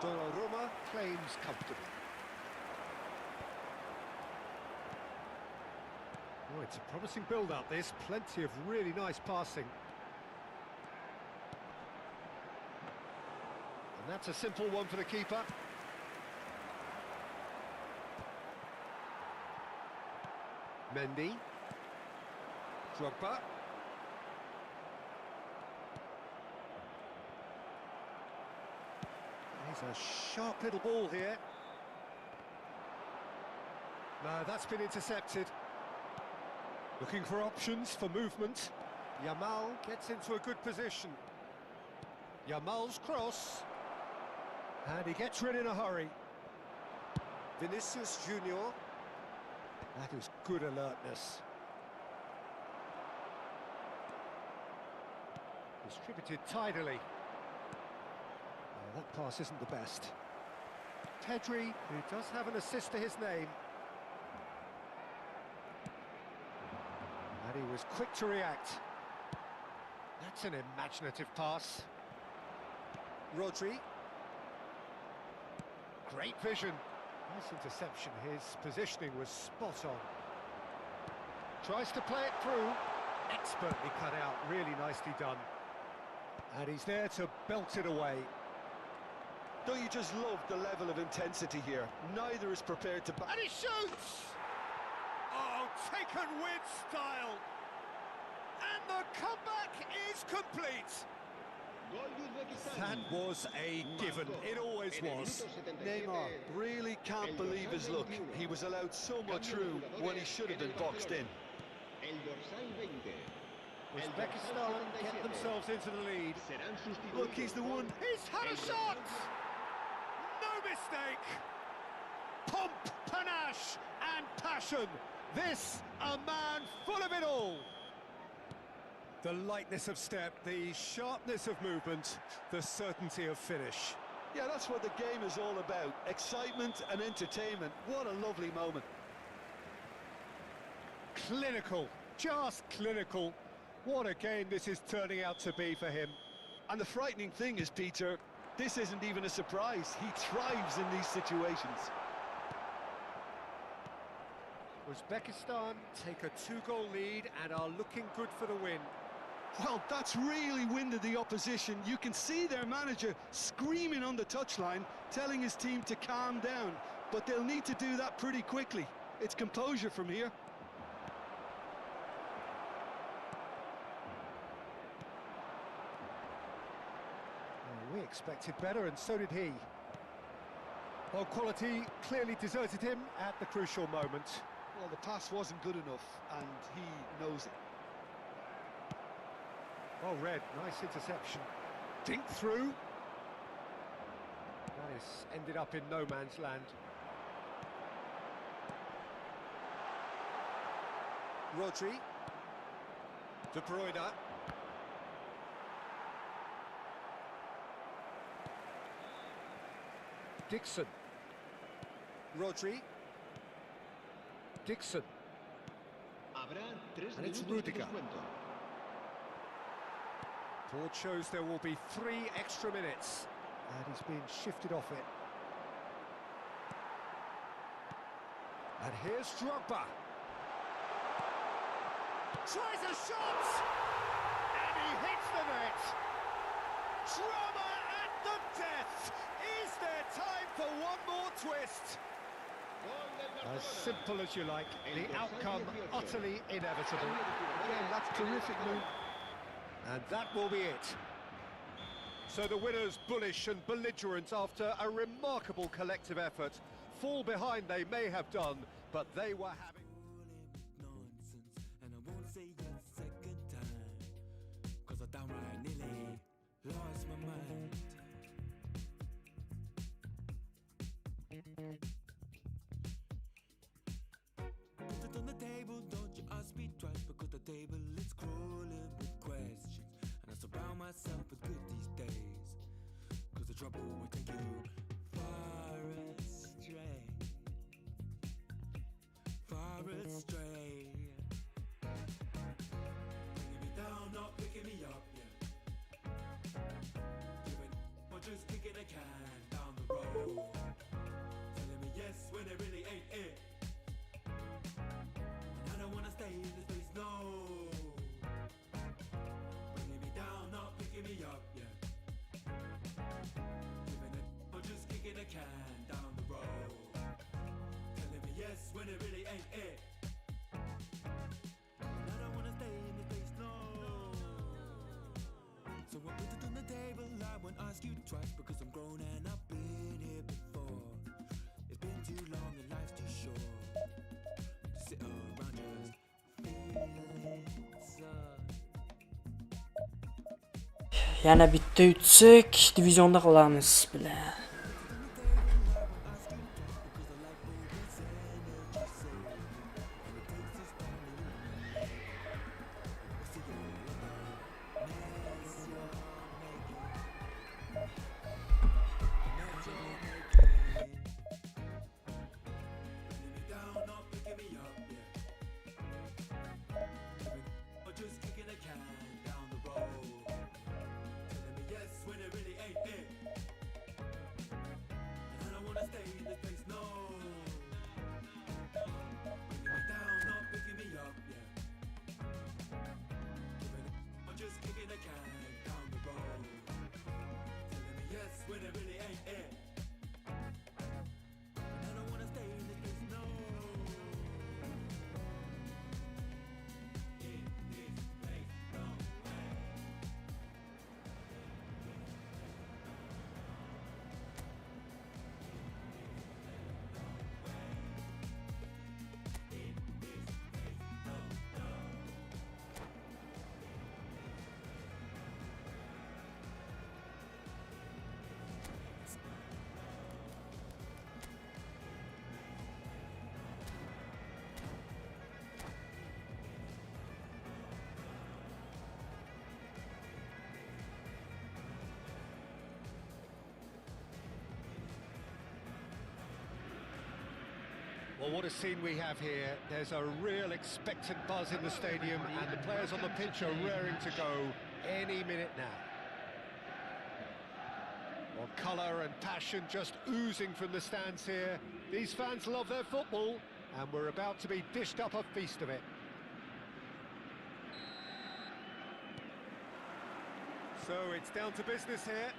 Donnarumma claims comfortably. Oh, it's a promising build-up, this. Plenty of really nice passing. And that's a simple one for the keeper. Mendy. Drogba. He's a sharp little ball here. No, that's been intercepted. Looking for options for movement. Yamal gets into a good position. Yamal's cross. And he gets rid in a hurry. Vinicius Junior. That is good alertness. Distributed tidily. That pass isn't the best. Pedri, who does have an assist to his name. And he was quick to react. That's an imaginative pass. Rodri. Great vision. Nice interception. His positioning was spot on. Tries to play it through. Expertly cut out. Really nicely done. And he's there to belt it away. Don't you just love the level of intensity here? Neither is prepared to... And he shoots! Oh, taken with style! And the comeback is complete! That was a given. It always was. Neymar really can't believe his luck. He was allowed so much room when he should have been boxed in. Uzbekistan get themselves into the lead. Look, he's the one. He's had a shot! No mistake! Pomp, panache and passion. This, a man full of it all. The lightness of step, the sharpness of movement, the certainty of finish. Yeah, that's what the game is all about. Excitement and entertainment. What a lovely moment. Clinical, just clinical. What a game this is turning out to be for him. And the frightening thing is, Peter, this isn't even a surprise. He thrives in these situations. Uzbekistan take a 2-goal lead and are looking good for the win. Well, that's really winded the opposition. You can see their manager screaming on the touchline, telling his team to calm down. But they'll need to do that pretty quickly. It's composure from here. Well, we expected better, and so did he. Well, quality clearly deserted him at the crucial moment. Well, the pass wasn't good enough, and he knows it. Well read, nice interception. Dink through. That is ended up in no man's land. Rodri. De Bruyne. Dixon. Rodri. Dixon. And it's Rudiger. Board shows there will be 3 extra minutes, and he's being shifted off it. And here's Drogba. Tries a shot, and he hits the net. Drama at the death. Is there time for one more twist? As simple as you like, the outcome utterly inevitable. Again, that's terrific move. And that will be it. So the winners bullish and belligerent after a remarkable collective effort. Fall behind they may have done, but they were having... Nonsense, and I won't say it second time, 'cause I downright nearly lost my mind. Put it on the table, don't you ask me twice, because the table is crawling with questions, and I surround myself with good these days, 'cause the trouble will take you far astray, far astray. Bringing me down, not picking me up, yeah. Giving or just kicking a can down the road, telling me yes when it really ain't it. I don't wanna stay in this place, no. Bringing me down, not picking me up, yeah. Giving it or just kicking a can down the road, telling me yes when it really ain't it. I don't wanna stay in this place, no. So I put it on the table, I won't ask you twice, because I'm grown and I've been here before. It's been too long and life's too short to sit around just feeling sad. Yana bitta yutsak, divisionda qolamiz bilan. Well, what a scene we have here. There's a real expectant buzz in the stadium, and the players on the pitch are raring to go any minute now. Well, colour and passion just oozing from the stands here. These fans love their football, and we're about to be dished up a feast of it. So it's down to business here.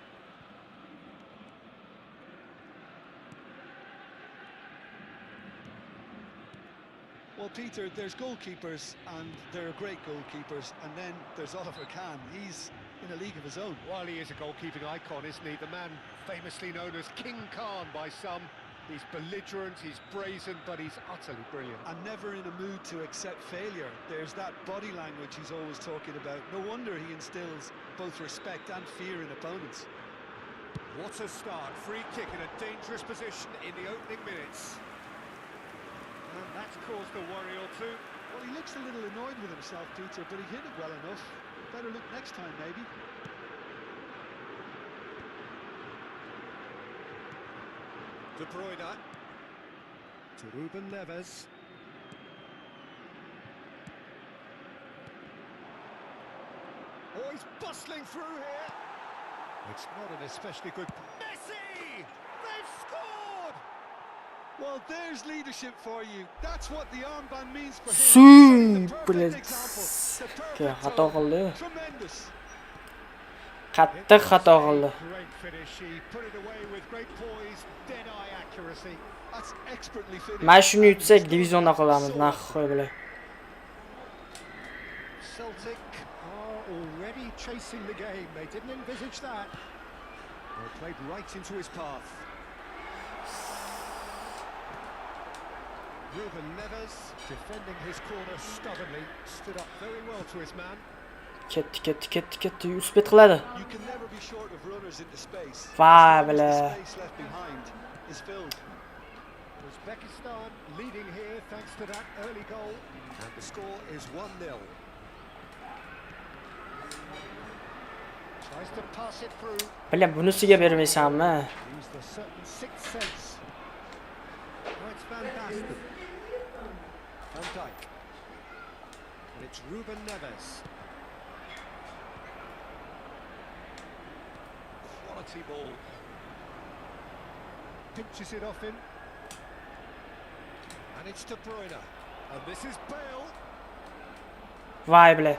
Well, Peter, there's goalkeepers, and there are great goalkeepers, and then there's Oliver Kahn. He's in a league of his own. While he is a goalkeeping icon, isn't he? The man famously known as King Khan by some. He's belligerent, he's brazen, but he's utterly brilliant. And never in a mood to accept failure. There's that body language he's always talking about. No wonder he instills both respect and fear in opponents. What a start. Free kick in a dangerous position in the opening minutes. And that's caused a worry or two. Well, he looks a little annoyed with himself, Peter, but he hit it well enough. Better look next time, maybe. De Bruyne. To Ruben Neves. Oh, he's bustling through here. It's not an especially good... Messi! They've scored! Well, there's leadership for you. That's what the armband means for him. The perfect example. The perfect Xato goal. qildi. Tremendous. Qattiq xato qildi. Great finish. He put it away with great poise, dead-eye accuracy. That's expertly finished. Mana shuni yutsak divizionda qolamiz, naq qo'y bilan. Celtic are already chasing the game. They didn't envisage that. They played right into his path. Ruben Neves, defending his corner stubbornly, stood up very well to his man. Ketdi. Uspet qiladi. You can never be short of runners into space. Vay As long as bile. the space left behind is filled. Uzbekistan leading here thanks to that early goal. And the score is 1-0. Tries to pass it through. Bilan bunisiga bermaysanmi? Used a certain sixth sense. Oh, it's Van Basten. Van Dijk. And it's Ruben Neves. Quality ball. Pinches it off him. And it's De Bruyne. And this is Bale. Vay bilan.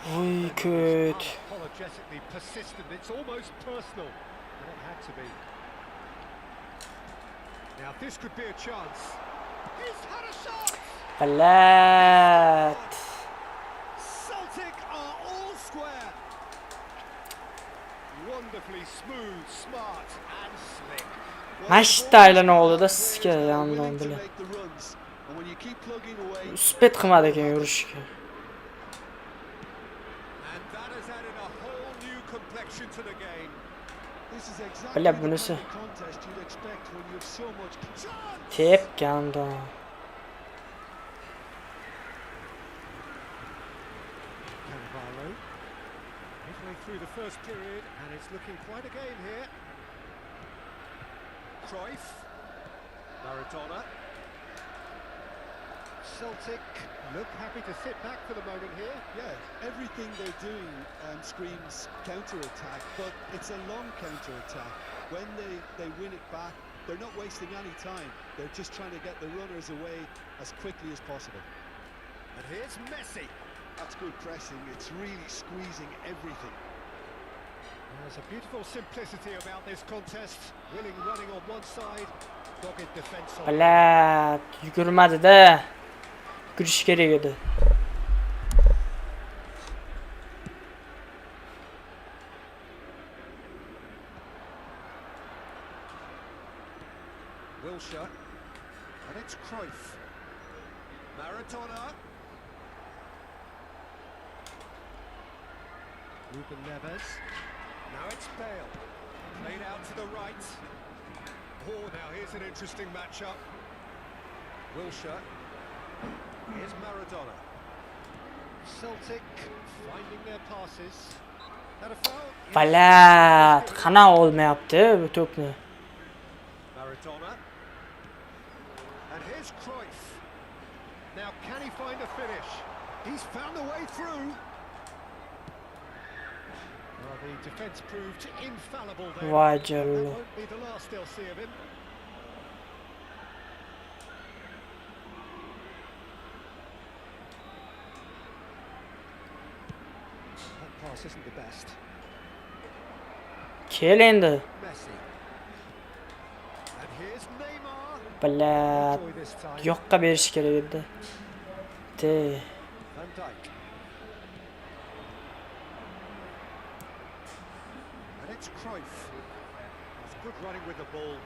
Voy ko't. Apologetically persistent. It's almost personal. And it had to be. Now this could be a chance. He's had a shot! Balat. Celtic are all square. Wonderfully smooth, smart and slick. Mashta aylanoldi-da sizga yondan bilan. Uspet qilmadi ekan yurishga. And that has added a whole new complexion to the game. Bilan bunisi. Tepganda. Cannavaro. Midway through the first period, and it's looking quite a game here. Cruyff. Maradona. Celtic look happy to sit back for the moment here. Yeah, everything they're doing screams counter-attack, but it's a long counter-attack. When they win it back, they're not wasting any time. They're just trying to get the runners away as quickly as possible. And here's Messi. That's good pressing. It's really squeezing everything. There's a beautiful simplicity about this contest. Willing running on one side, dogged defence on the other. Balat. Yugurmadi-da. Yugurish kerak edi. Wilshere. And it's Cruyff. Maradona. Ruben Neves. Now it's Bale. Played out to the right. Oh, now here's an interesting matchup. Wilshere. Here's Maradona. Celtic finding their passes. That a foul? Yes. Balat. Qana olmayapti bu to'pni. Maradona. And here's Cruyff. Now can he find a finish? He's found a way through. Well, the defence proved infallible there. Voy That jallo. won't be the last they'll see of him. pass isn't the best. Kel endi. Messi. And here's Neymar. Bala Enjoy this time. yoqqa berish kerak edi. Van Dijk. And it's Cruyff. It's good running with the ball.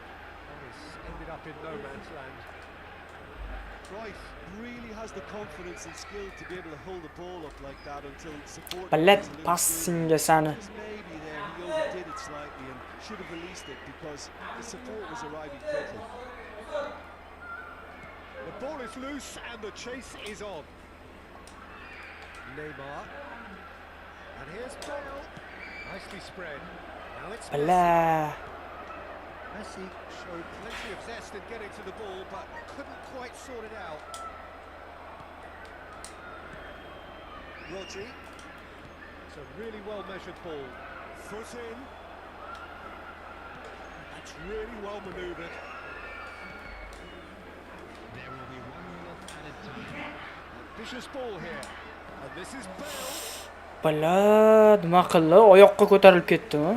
And it's ended up in no man's land. Cruyff really has the confidence and skill to be able to hold the ball up like that until support. Bala passinga sani. Just maybe there he overdid it slightly and should have released it because the support was arriving quickly. The ball is loose and the chase is on. Neymar. And here's Bale. Nicely spread. Now it's Bala. Messi showed plenty of zest in getting to the ball, but couldn't quite sort it out. Rodri. It's a really well-measured ball. Foot in. That's really well manoeuvred. There will be 1 minute added time. Ambitious ball here. And this is Bale. Bala nima qildi? Oyoqqa ko'tarilib ketdimi?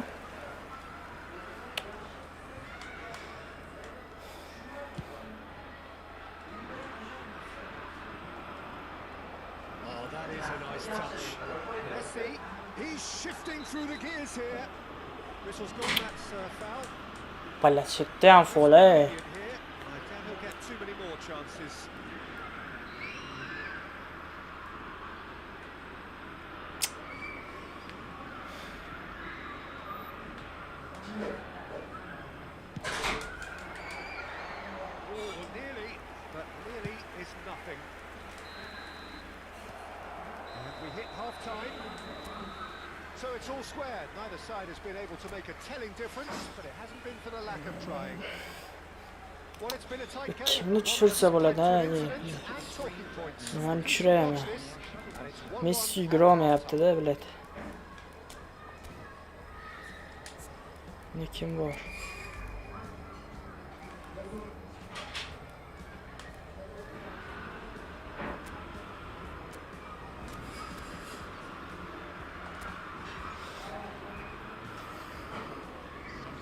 Oh, that is a nice touch. Messi, he's shifting through the gears here. Whistle's gone, that's foul. Bala chetda ham foul. In here, I doubt he'll get too many more chances. Oh, nearly, but nearly is nothing. And we hit half-time. So it's all square. Neither side has been able to make a telling difference, but it hasn't been for the lack of trying. Well, it's been a tight game. Kimni tushirsa bo'ladi, ha? And talking points. Men tushiraman. Watch this, and it's 1-1. Messi yugurolmayapti-da, bilet. Kim bor?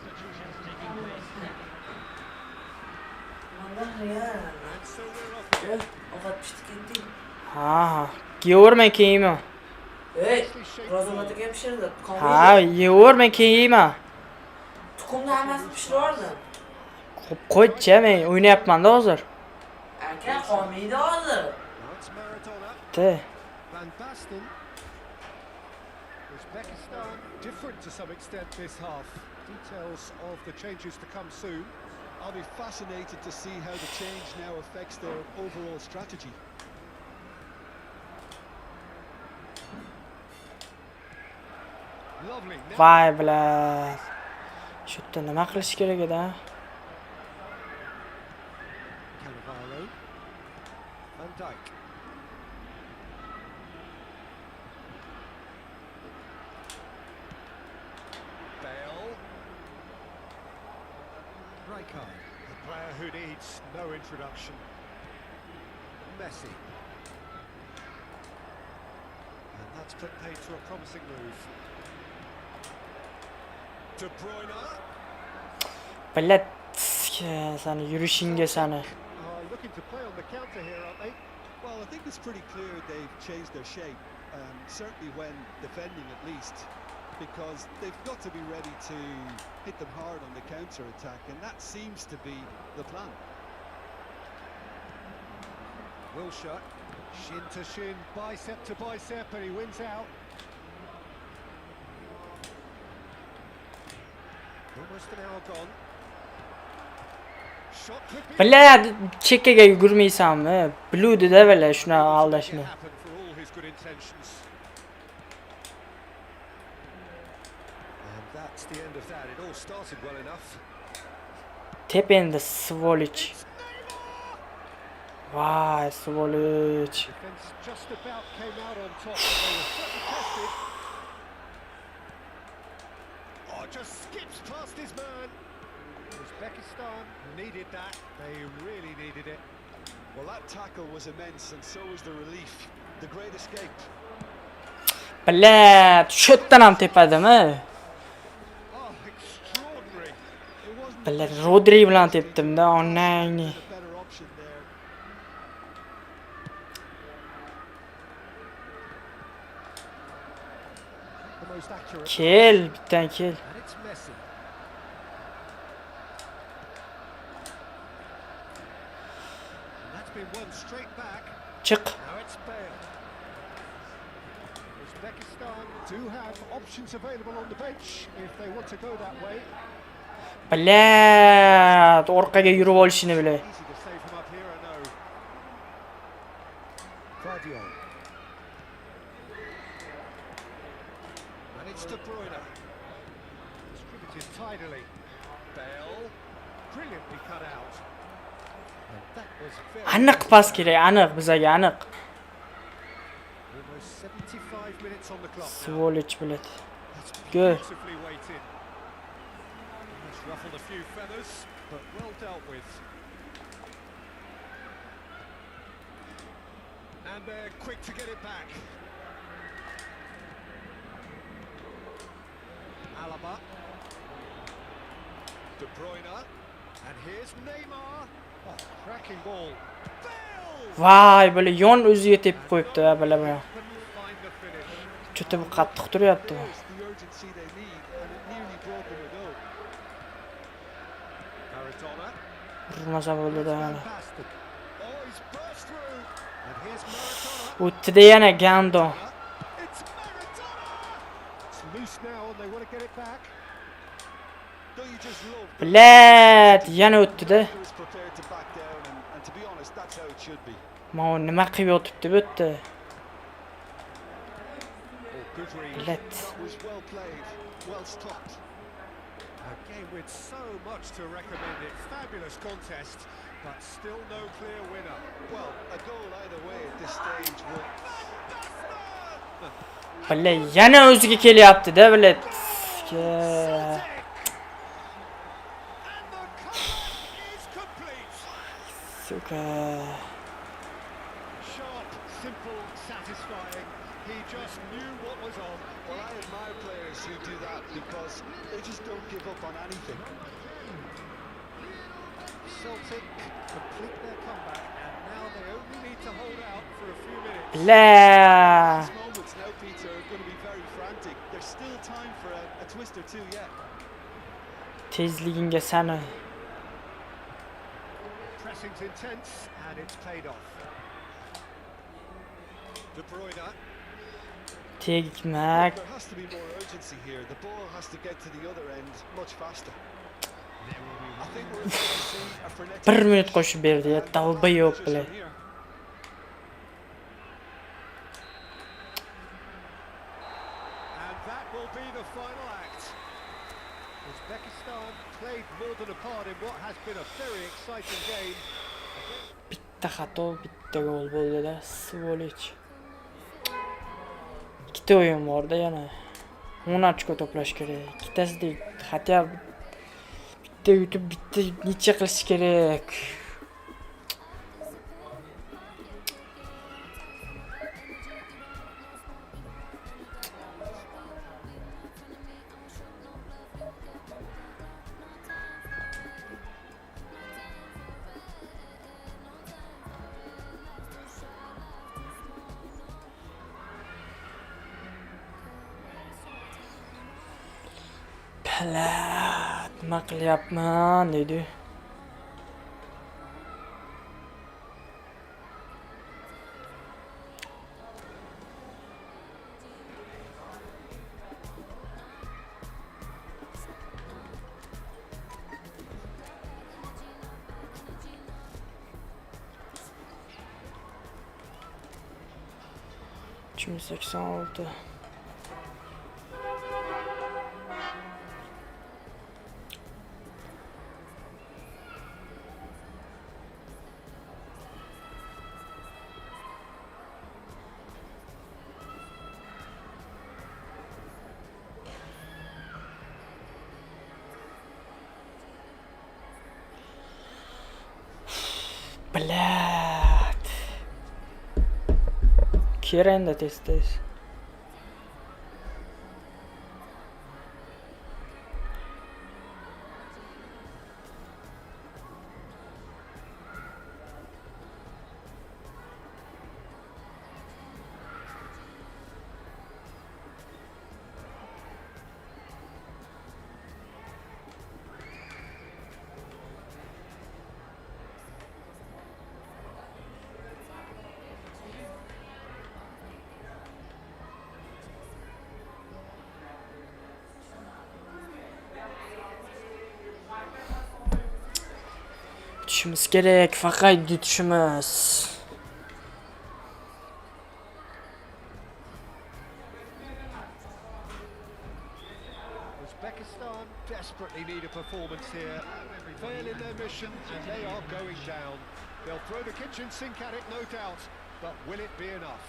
Substitutions taking place. And so we're off again. Ovqat pishdi ketdik. Ha, yevormay keyinmi? Ey, rozalatiga ham pishirdi. Ha, yevormay keyinmi? Tuxumni hammasini pishirardim. Qo'ychi, men o'ynayapman-da hozir. Aka, qolmaydi hozir. Now it's Maradona. Van Basten. Uzbekistan different to some extent this half. Details of the changes to come soon. I'll be fascinated to see how the change now affects their overall strategy. Lovely. Now Voy bilan. Shu yerda nima qilish kerak edi? Cannavaro. Van Dijk. Bale. Rijkaard, a player who needs no introduction. Messi. And that's put paid to a promising move. De Bruyne. Bilet sani yurishingga sani. Are looking to play on the counter here, aren't they? Well, I think it's pretty clear they've changed their shape, certainly when defending at least, because they've got to be ready to hit them hard on the counter-attack, and that seems to be the plan. Wilshere, shin to shin, bicep to bicep, and he wins out. Almost an hour gone. Shot could be Bilet chekkaga yugurmaysanmi? Biluvdi-da bilet shuni aldashni. happen for all his good intentions. And that's the end of that. It all started well enough. Tependa Svolich. It's Neymar! Voy, Svolich. Defence just about came out on top, but they were certainly tested. Oh, just skips past his man. Uzbekistan needed that. They really needed it. Well, that tackle was immense, and so was the relief. The great escape. Bilat, shu yerdan ham tepadimi? Oh, extraordinary. It wasn't the Bilat, best Rodri bilan chance to tepdim-da, pass, onangni. A better option there. the most accurate. Kel, bittan kel. And it's Messi. And that's been won straight back. Chiq. Now it's Bale. Uzbekistan do have options available on the bench if they want to go that way. Bilat, orqaga yurib olishini bilay. Easy to save him up here, I know. Guardiola. And it's De Bruyne. Distributed tidily. Bale. Brilliantly cut out. And that was very Aniq pas kerak, aniq bizaga aniq. almost 75 minutes on the clock now. Svolich bilat. That's Good. beautifully weighted. Almost ruffled a few feathers, but well dealt with. And they're quick to get it back. Alaba. De Bruyne. And here's Neymar. Oh, cracking ball. Bale! Voy, bile yon o'ziga tepib qo'yibdi, bile bu. Couldn't find the finish. Juda bir qattiq turyapti. There's the urgency they need, and it nearly brought them a goal. Maradona. Urmasa bo'ldi-da mana. Fantastic. Oh, he's burst through. And here's Maradona. O'tdi-da yana Gando. It's Maradona! It's loose now and they want to get it back. Don't you just love Bilat, yana o'tdi-da. he was prepared to back down, and to be honest, that's how it should be. Mana nima qilib yotibdi bu yerda? Oh, good read. Bilat. It was well played, well stopped. A game with so much to recommend it. Fabulous contest, but still no clear winner. Well, a goal either way at this stage would. Bilat, yana o'ziga kelyapti-da, bilat. Celtic! And the comeback is complete. Suka. Sharp, simple, satisfying. He just knew what was on. Well, I admire players who do that because they just don't give up on anything. Celtic complete their comeback, and now they only need to hold out for a few minutes. Bilat. These moments now, Peter, are going to be very frantic. There's still time for a twist or two yet. Tezligingga sani. Pressing's intense, and it's paid off. De Bruyne. Tegmak. There has to be more urgency here. The ball has to get to the other end much faster. I think we're about to see a frenetic 1 minut qo'shib berdi, ya tavba yo'q bilan. here. And that will be the final act. Uzbekistan played more than a part in what has been a very exciting game. Bitta xato, bitta gol bo'ldi-da, Svolich. Ikkita o'yin bor-da yana. 10 ochko to'plash kerak. Ikkitasida xatya bitta yutib, bitta necha qilish kerak. Bilat, nima qilyapman deydi. Şimdi 86. Блядь. Керенда тез. yutishimiz kerak, faqat yutishimiz. Uzbekistan desperately need a performance here. Fail in their mission and they are going down. They'll throw the kitchen sink at it, no doubt, but will it be enough?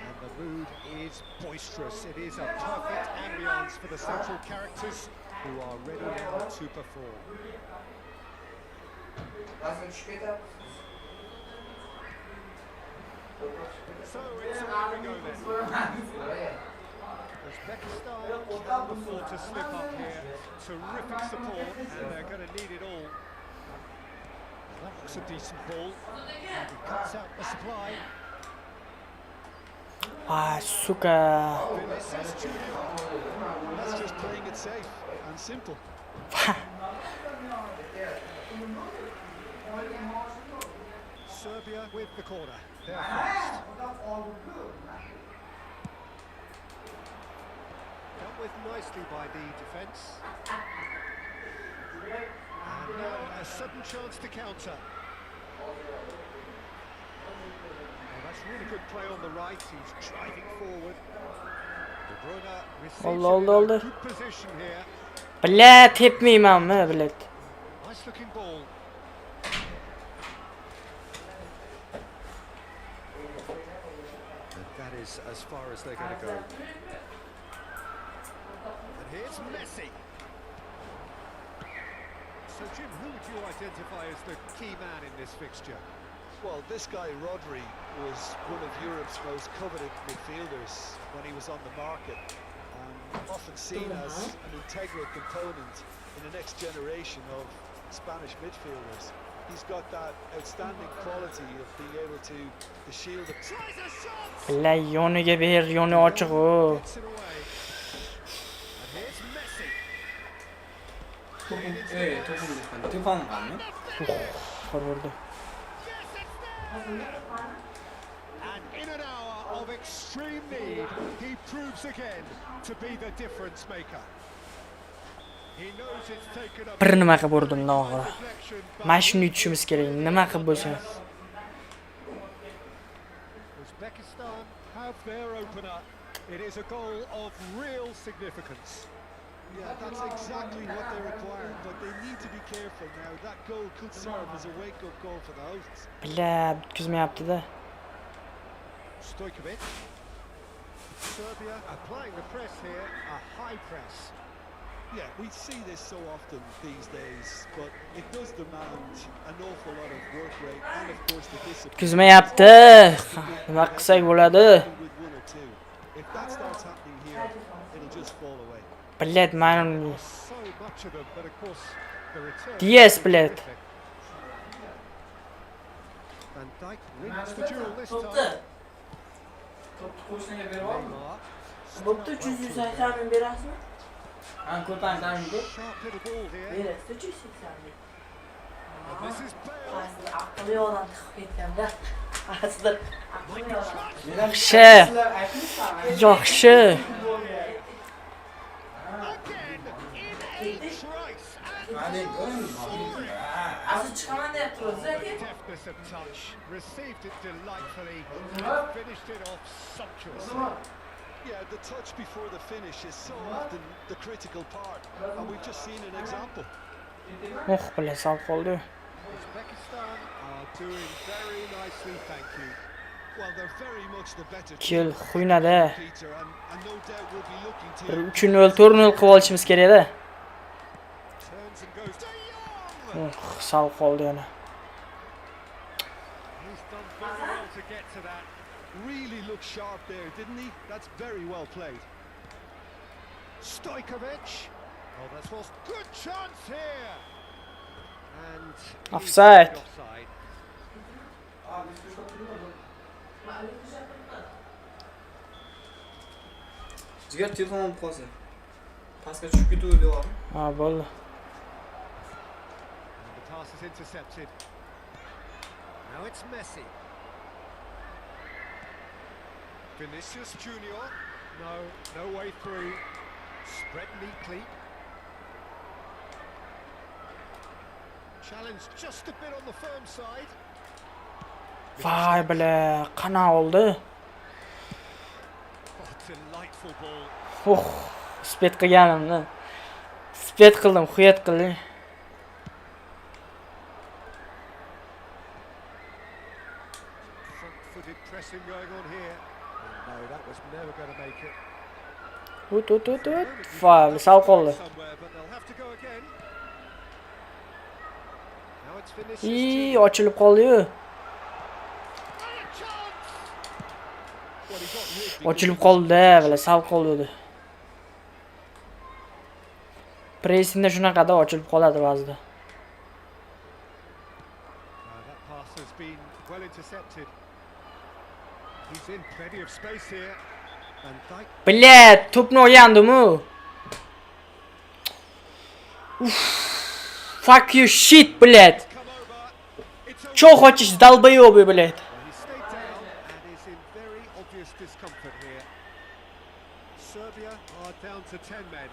And the mood is boisterous. It is a perfect ambience for the central characters who are ready now to perform. So it's on we go then. Uzbekistan can't afford to slip up here. Terrific support, and they're going to need it all. That looks a decent ball. And he cuts out the supply. Ah, suka. Vinicius Junior. That's just playing it safe and simple. Serbia with the corner. They're fast. Dealt with nicely by the defence. And now a sudden chance to counter. Oh, that's really good play on the right. He's driving forward. De Bruyne receives Oldu. in a good position here. Bля, tepmeymanmi, bilet. Nice looking ball. And that is as far as they're going to go. And here's Messi. So Jim, who would you identify as the key man in this fixture? Well, this guy, Rodri, was one of Europe's most coveted midfielders when he was on the market, and often seen as an integral component in the next generation of Spanish midfielders. He's got that outstanding quality of being able to shield the... Tries a shot! Bля, yoniga ber, yoni ochiq o. Gets it away. And here's Messi. Telefon qani? Qururdi. And in an hour of extreme need, he proves again to be the difference maker. He knows it's taken a Bir nima qilib urdim, oxiri. deflection, but Mana shuni yutishimiz kerak. Nima qilib bo'lsa. Uzbekistan have their opener. It is a goal of real significance. Yeah, that's exactly what they require, but they need to be careful now. That goal could serve as a wake-up goal for the hosts. Bля, bitkizmayapti-da. Stojkovic. Serbia applying the press here, a high press. Yeah, we see this so often these days, but it does demand an awful lot of work rate and, of course, the discipline. Bitkizmayapti. Nima qilsak bo'ladi? With one or two. If that starts happening here, it'll just fall away. Bля, mana So much of them, but of course the return. Yes, bled. Van Dijk wins the duel this Topni. time. Topni qo'shniga berib oldim. Neymar. Bo'pti, 380 ming berasizmi? Ha, ko'taring, Sharp little ball here. Berasiz, 380 ming. And this is Bale. Qaysidir aqlli odam chiqib ketganda. Qaysidir aqlli odam. Yaxshi. Yaxshi. Again in a trice. Qani, ko'ring. Asli chiqaman deyapti o'zi aka. Deftness of touch. Received it delightfully. Finished it off sumptuously. Yeah, the touch before the finish is so often the critical part, and we've just seen an example. Oh, bля, sal qoldi. Uzbekistan are doing very nicely, thank you. Well, they're very much the better Kel, team, xuynada. Peter, and no doubt we'll be looking to... 3-0, 4-0 qilib olishimiz kerak-da. Turns and goes to Young. Oh, sal qoldi yana. He's done very well to get to that. Really looked sharp there, didn't he? That's very well played. Stojkovic. Oh, that's lost. Good chance here. And he's Offside. offside. Jigar telefon olib qolsa. Pastga tushib ketuvdi deyapman. Ha, bo'ldi. And the pass is intercepted. Now it's Messi. Vinicius Junior. No way through. Spread neatly. Challenge just a bit on the firm side. Vay bile, qana oldu. Oh, delightful ball. Spet qilganimni. Spet qildim, xuyat qildim. Front-footed pressing going on here. Oh, no, that was never going to make it. O't. Vay, sal qoldi. Somewhere, but they'll have to go again. Now it's finished. Ochilib qoldi-yu. Well, he got rid Ochilib qoldi, bile sal qoldi. Pressingda shunaqada ochilib qoladi ba'zida. that pass has been well intercepted. He's in plenty of space here. And Dyke Blet, to'pni o'rgandim-u. Fuck you shit, blet. come over. It's over. Cho'q ochish dalbayo'bi, blet. Well, he stayed down and is in very obvious discomfort here. Serbia are down to 10 men.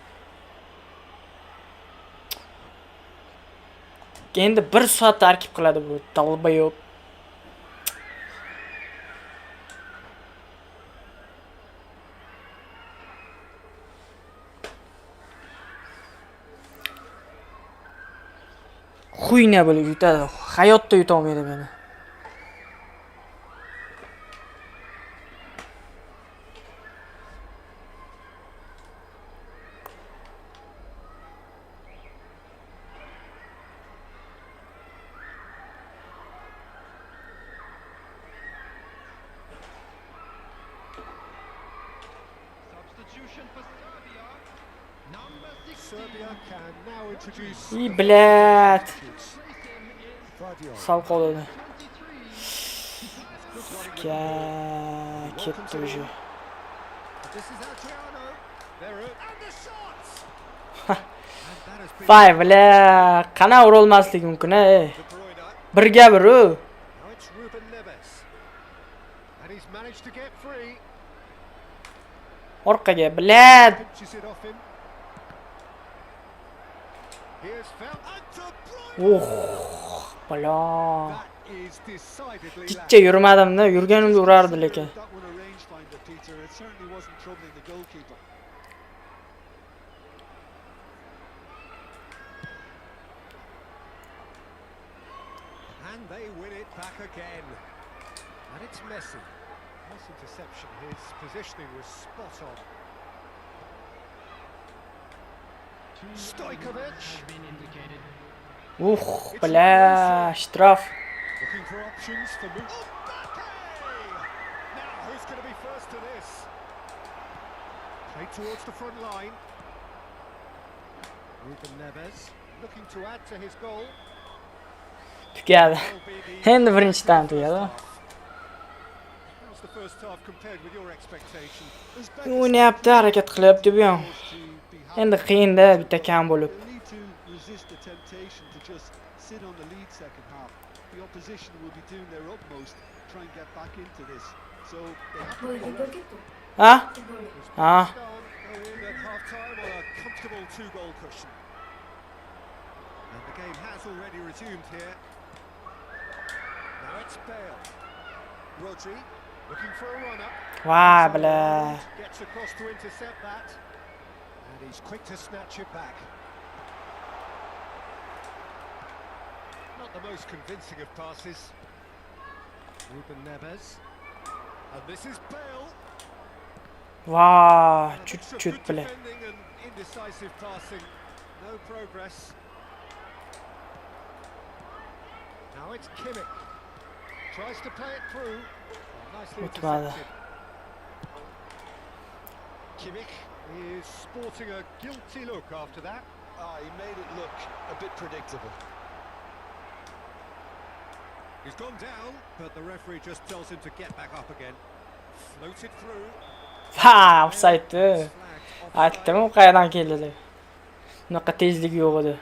Endi 1 soat tarkib qiladi bu dalbayo'b. Xuyna bo'lib yutadi. Hayotda yutolmaydi meni. Substitution for Serbia. Number 16. Serbia can now introduce. Blet. Vardiol. Sal qoldi. 23. Ketdi уже. This is Adriano. They're in. And the shots. And that has been Vay bile, qana urolmaslik mumkin a? De Bruyne. Birga biru. Now it's Ruben Neves. And he's managed to get free. Orqaga, blet. Pinches it off him. Here's found. And De Bruyne. Balon. That is decidedly Kichcha yurmadim-da, yurganimda urardi lekin. That one a rangefinder, Peter. It certainly wasn't troubling the goalkeeper. And they win it back again. And it's Messi. Nice interception. His positioning was spot on. Stojkovic. Has been indicated. Bla, shtraf. Looking for options for move. Now who's going to be first to this? Played towards the front line. Ruben Neves looking to add to his goal. Tugadi. Will be the Endi birinchidan tugadi. How's the first half compared with your expectation? O'ynayapti, harakat qilyapti bu ham. Endi qiyin-da, bitta kam bo'lib. They'll need to resist the temptation to just sit on the lead second half. The opposition will be doing their utmost to try and get back into this. So they have to Ha? Ha. Go in at half-time on a comfortable two-goal cushion. And the game has already resumed here. Now it's Bale. Rodri looking for a run-up. Vay bile. Gets across to intercept that. And he's quick to snatch it back. Not the most convincing of passes. Ruben Neves. And this is Bale. Vay, A mixture of chut good bile. defending and indecisive passing. No progress. Now it's Kimmich. Tries to play it through. Nicely O'tmadi. intercepted. Kimmich is sporting a guilty look after that. he made it look a bit predictable. He's gone down, but the referee just tells him to get back up again. Floated through. Ha, offside-di. Flagged offside. Aytdim, u qayerdan keldi deb. Bunaqa tezlik yo'q edi.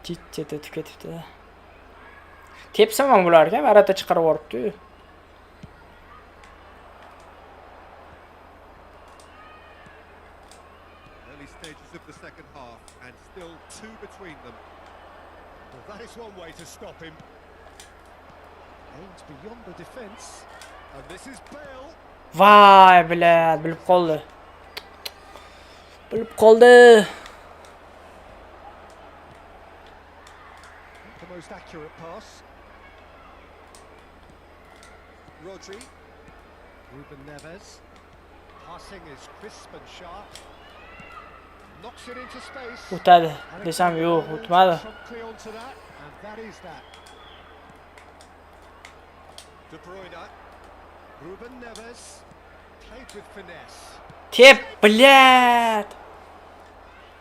Chichchata tukatibdi. Tepsam ham bo'lar ekan, marata chiqarib yuboribdi. Early stages of the second half, and still two between them. Well, that is one way to stop him. Aims beyond the defence. And this is Bale. Vay bilat, bilib qoldi. Bilib qoldi. The most accurate pass. Rodri. Ruben Neves. Passing is crisp and sharp. Knocks it into space. O'tadi desam yo'q, o'tmadi. Promptly onto that, and that is that. De Bruyne. Ruben Neves. Played with finesse. Tep, bilat.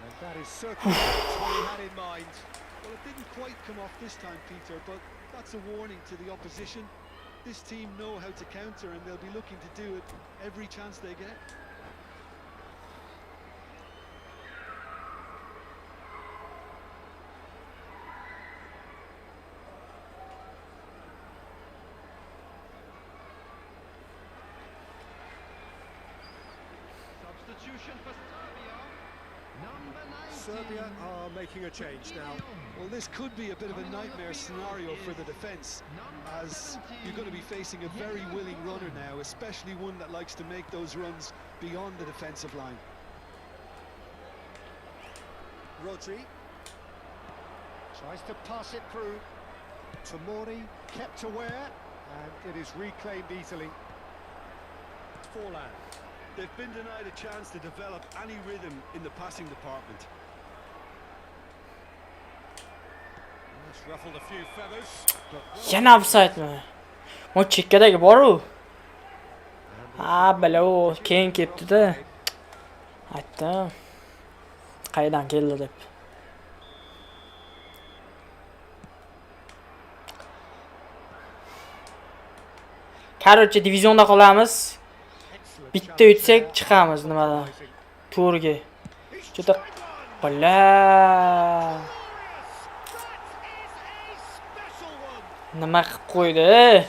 And that is certainly what he had in mind. Well, it didn't quite come off this time, Peter, but that's a warning to the opposition. This team know how to counter, and they'll be looking to do it every chance they get. Substitution for Serbia. Number 19. Serbia are making a change now. Well, this could be a bit of a nightmare scenario for the defence, as you're going to be facing a very willing runner now, especially one that likes to make those runs beyond the defensive line. Rodri tries to pass it through. Tomori kept aware, and it is reclaimed easily. Forlan. They've been denied a chance to develop any rhythm in the passing department. That's ruffled a few feathers. Yana offside-mi? O chekkadagi bor-u. Ha, bala u keyin ketdi-da. Aytdim. Qaydan keldi deb. Короче, divisionda qolamiz. Bitta yutsak chiqamiz nimadan? To'rga. Juda bala. Nima qilib qo'ydi?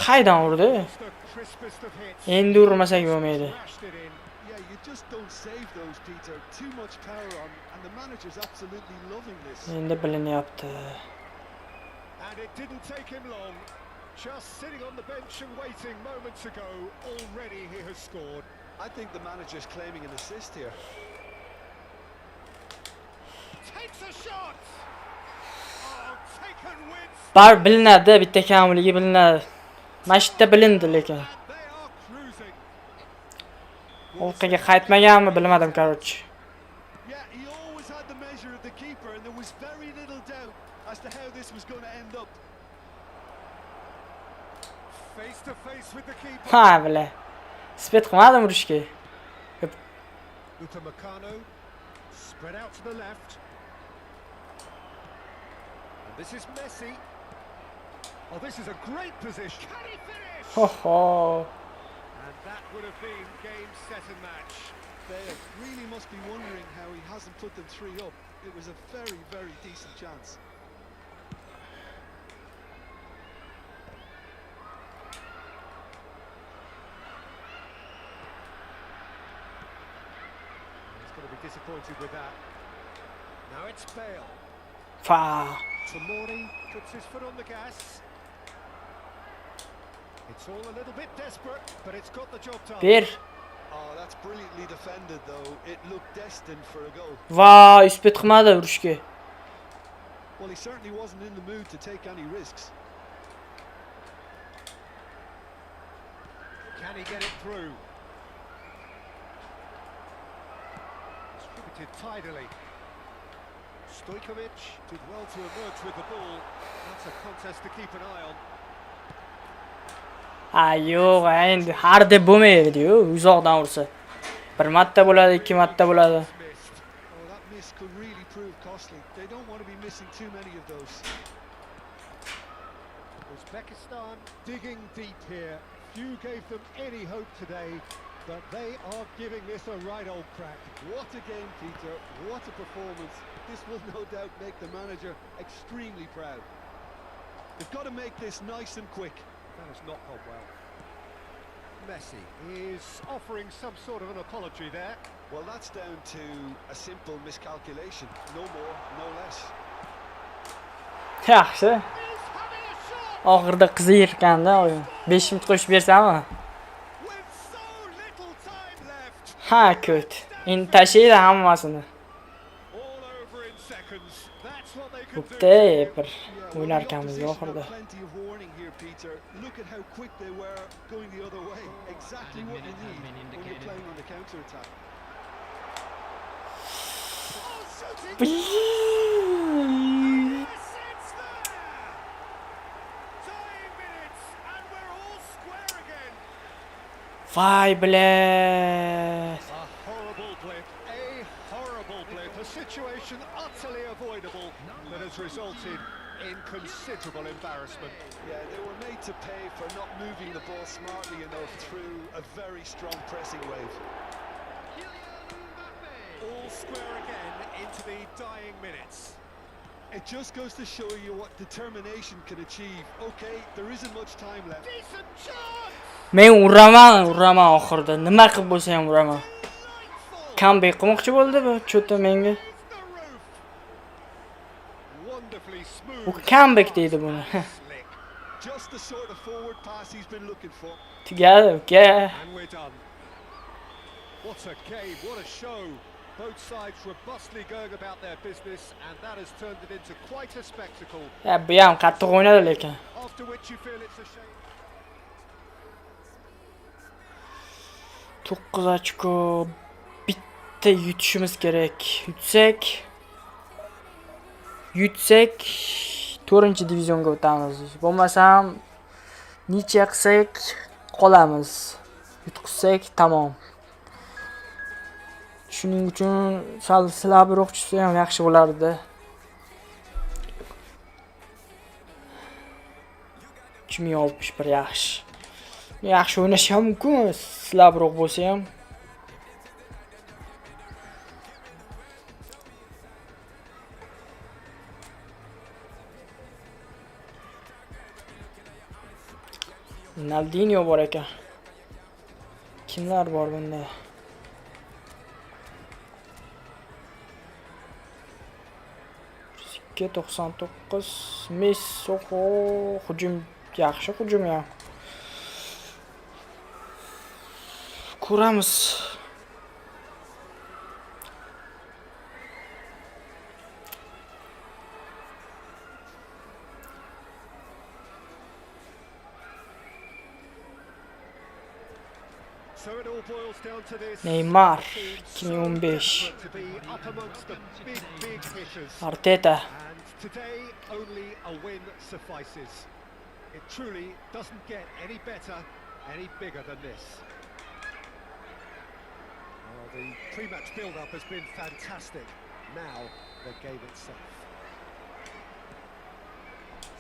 Qaydan urdi? Endi urmasak bo'lmaydi. Yeah, you just don't save those, Peter. Too much power on, and the manager's absolutely loving this. Endi bilinyapti. And it didn't take him long. Just sitting on the bench and waiting moments ago, already he has scored. I think the manager's claiming an assist here. Takes a shot. Oh, taken with. Bar bilinadi, bitta kamligi bilinadi. Mashitda bilindi lekin. They are cruising. Orqaga qaytmaganmi bilmadim, короче. Yeah, he always had the measure of the keeper, and there was very little doubt as to how this was going to end up. Face to face with the keeper. Ha, bila. Spet qilmadim urishga. Upamecano spread out to the left. And this is Messi. Oh, this is a great position. Can he finish? Ho ho. And that would have been game, set and match. They really must be wondering how he hasn't put them 3 up. It was a very, very decent chance. He's going to be disappointed with that. Now it's Bale. Fa. Tomori puts his foot on the gas. It's all a little bit desperate, but it's got the job done. Ber. Oh, that's brilliantly defended, though. It looked destined for a goal. Va, uspet qilmadi urishga. Well, he certainly wasn't in the mood to take any risks. Can he get it through? Distributed tidily. Stojkovic did well to emerge with the ball. That's a contest to keep an eye on. Ha, yo'q, endi har deb bo'lmaydi-yu, uzoqdan ursa. Bir marta bo'ladi, 2 marta bo'ladi. Missed. Oh, that miss could really prove costly. They don't want to be missing too many of those. Uzbekistan digging deep here. Few gave them any hope today, but they are giving this a right old crack. What a game, Peter. What a performance. This will no doubt make the manager extremely proud. They've got to make this nice and quick. That has not gone well. Messi is offering some sort of an apology there. Well, that's down to a simple miscalculation. No more, no less. Yaxshi. Oxirida qiziyirganda o'yin. 5 minut qo'shib bersammi? With so little time left. Ha, ko't. Endi tashlaydi hammasini. All over in seconds. That's what they can do. Bo'pti, bir Yeah, o'ynar the ekanmiz opposition oxirida. had plenty of warning here, Peter. Look at how quick they were going the other way. Exactly what you need when you're playing on the counter-attack. Yes, it's there. Dying minutes, and we're all square again. Voy, bled. A horrible blip, a situation utterly avoidable that has resulted in considerable embarrassment. Yeah, they were made to pay for not moving the ball smartly enough through a very strong pressing wave. All square again into the dying minutes. It just goes to show you what determination can achieve. Okay, there isn't much time left. Decent chance! Men uraman oxirida. Nima qilib bo'lsa ham uraman. Comeback qilmoqchi bo'ldi bu cho'ta menga. The roof. Wonderfully smooth. Bu comeback deydi buni. Slick. Just the sort of forward pass he's been looking for. Tugadi, uka. And we're done. What a game, what a show. Both sides robustly going about their business, and that has turned it into quite a spectacle. Ya, bu ham qattiq o'ynadi lekin. After which you feel it's a shame. 9 ochko bitta yutishimiz kerak. Yutsak 4-divizionga o'tamiz. Bo'lmasam necha qilsak qolamiz. Yutqizsak tamom. Shuning uchun sal slabroq tushsa ham yaxshi bo'lardi. 3061 yaxshi. Yaxshi o'ynash ham mumkin, slabroq bo'lsa ham. Ronaldinho bor ekan. Kimlar bor bunda? $99 Messi hujum yaxshi hujum ham. Ko'ramiz. So it all boils down to this. Neymar So 2015. desperate to be up amongst the big hitters. Arteta. And today only a win suffices. It truly doesn't get any better, any bigger than this. Oh, the pre-match build-up has been fantastic. Now the game itself.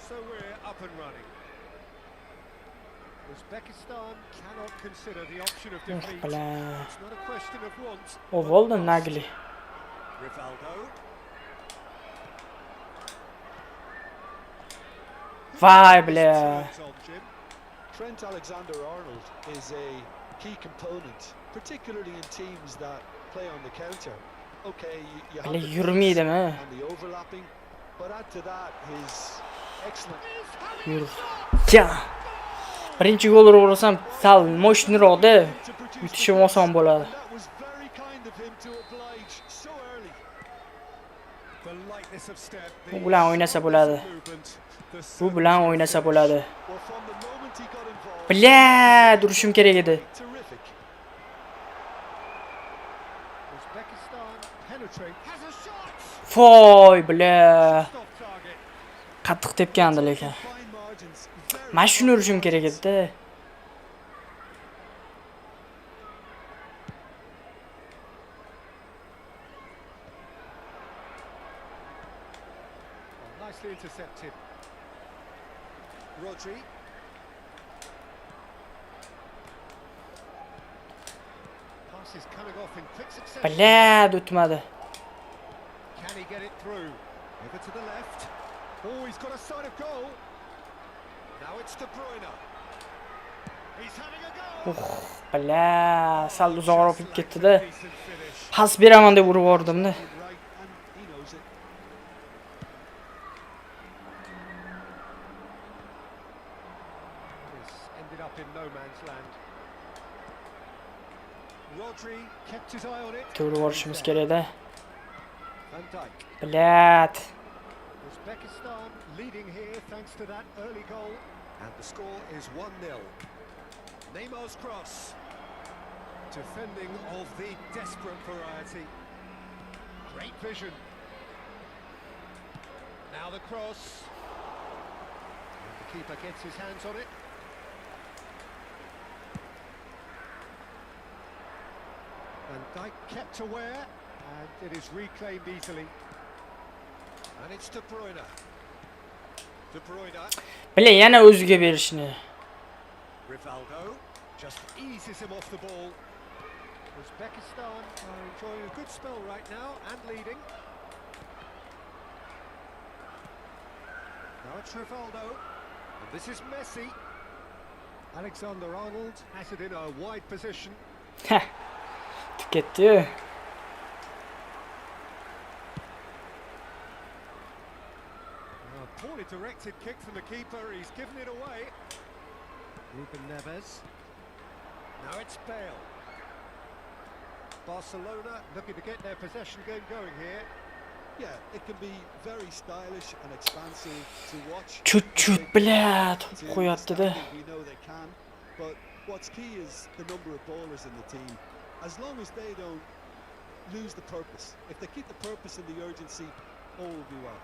So we're up and running. Uzbekistan cannot consider the option of defeat. Bilan It's not a question of want. o bo'ldi Nagli. Rivaldo. Voy, bile. Turns on Jim. Trent Alexander-Arnold is a key component, particularly in teams that play on the counter. Okay, you have Bile the yurmaydimi? pace and the overlapping, but add to that his excellent. Yur. Ja. Birinchi golni urasam sal mo'shinroqda yutishim oson bo'ladi. That was very kind of him to oblige so early. The lightness of step. Bu bilan o'ynasa bo'ladi. Bu bilan o'ynasa bo'ladi. Well, from the moment he got involved, Bile, urishim kerak edi. terrific. Uzbekistan penetrate. Has a shot. Voy, bile. Stop target. Qattiq tepgandi lekin. Fine margins. Very Men shuni urishim kerak edi. Oh, nicely intercepted. Rodri. Pass is coming off in quick succession. Bile, o'tmadi. Can he get it through? Over to the left. Oh, he's got a sight of goal. Now it's De Bruyne. He's having a go. Bala, sal uzoqroq olib ketdi-da. Pas beraman deb urib yubordim-da. Right, and he knows it. This ended up in no man's land. Rodri kept his eye on it. To'g'ri borishimiz kerak-da. Van Dijk. Blat. Uzbekistan leading here thanks to that early goal. And the score is 1-0. Neymar's cross. Defending of the desperate variety. Great vision. Now the cross. And the keeper gets his hands on it. Van Dijk kept aware, and it is reclaimed easily. And it's De Bruyne. De Bruyne. Bile yana o'ziga berishni. Rivaldo just eases him off the ball. Uzbekistan are enjoying a good spell right now and leading. Now it's Rivaldo, and this is Messi. Alexander-Arnold has it in a wide position. Tüketdi. A poorly directed kick from the keeper, he's given it away. Ruben Neves. Now it's Bale. Barcelona looking to get their possession game going here. Yeah, it can be very stylish and expansive to watch. Chut blat, qo'yapti-da. We know they can, but what's key is the number of ballers in the team. As long as they don't lose the purpose. If they keep the purpose and the urgency, all will be well.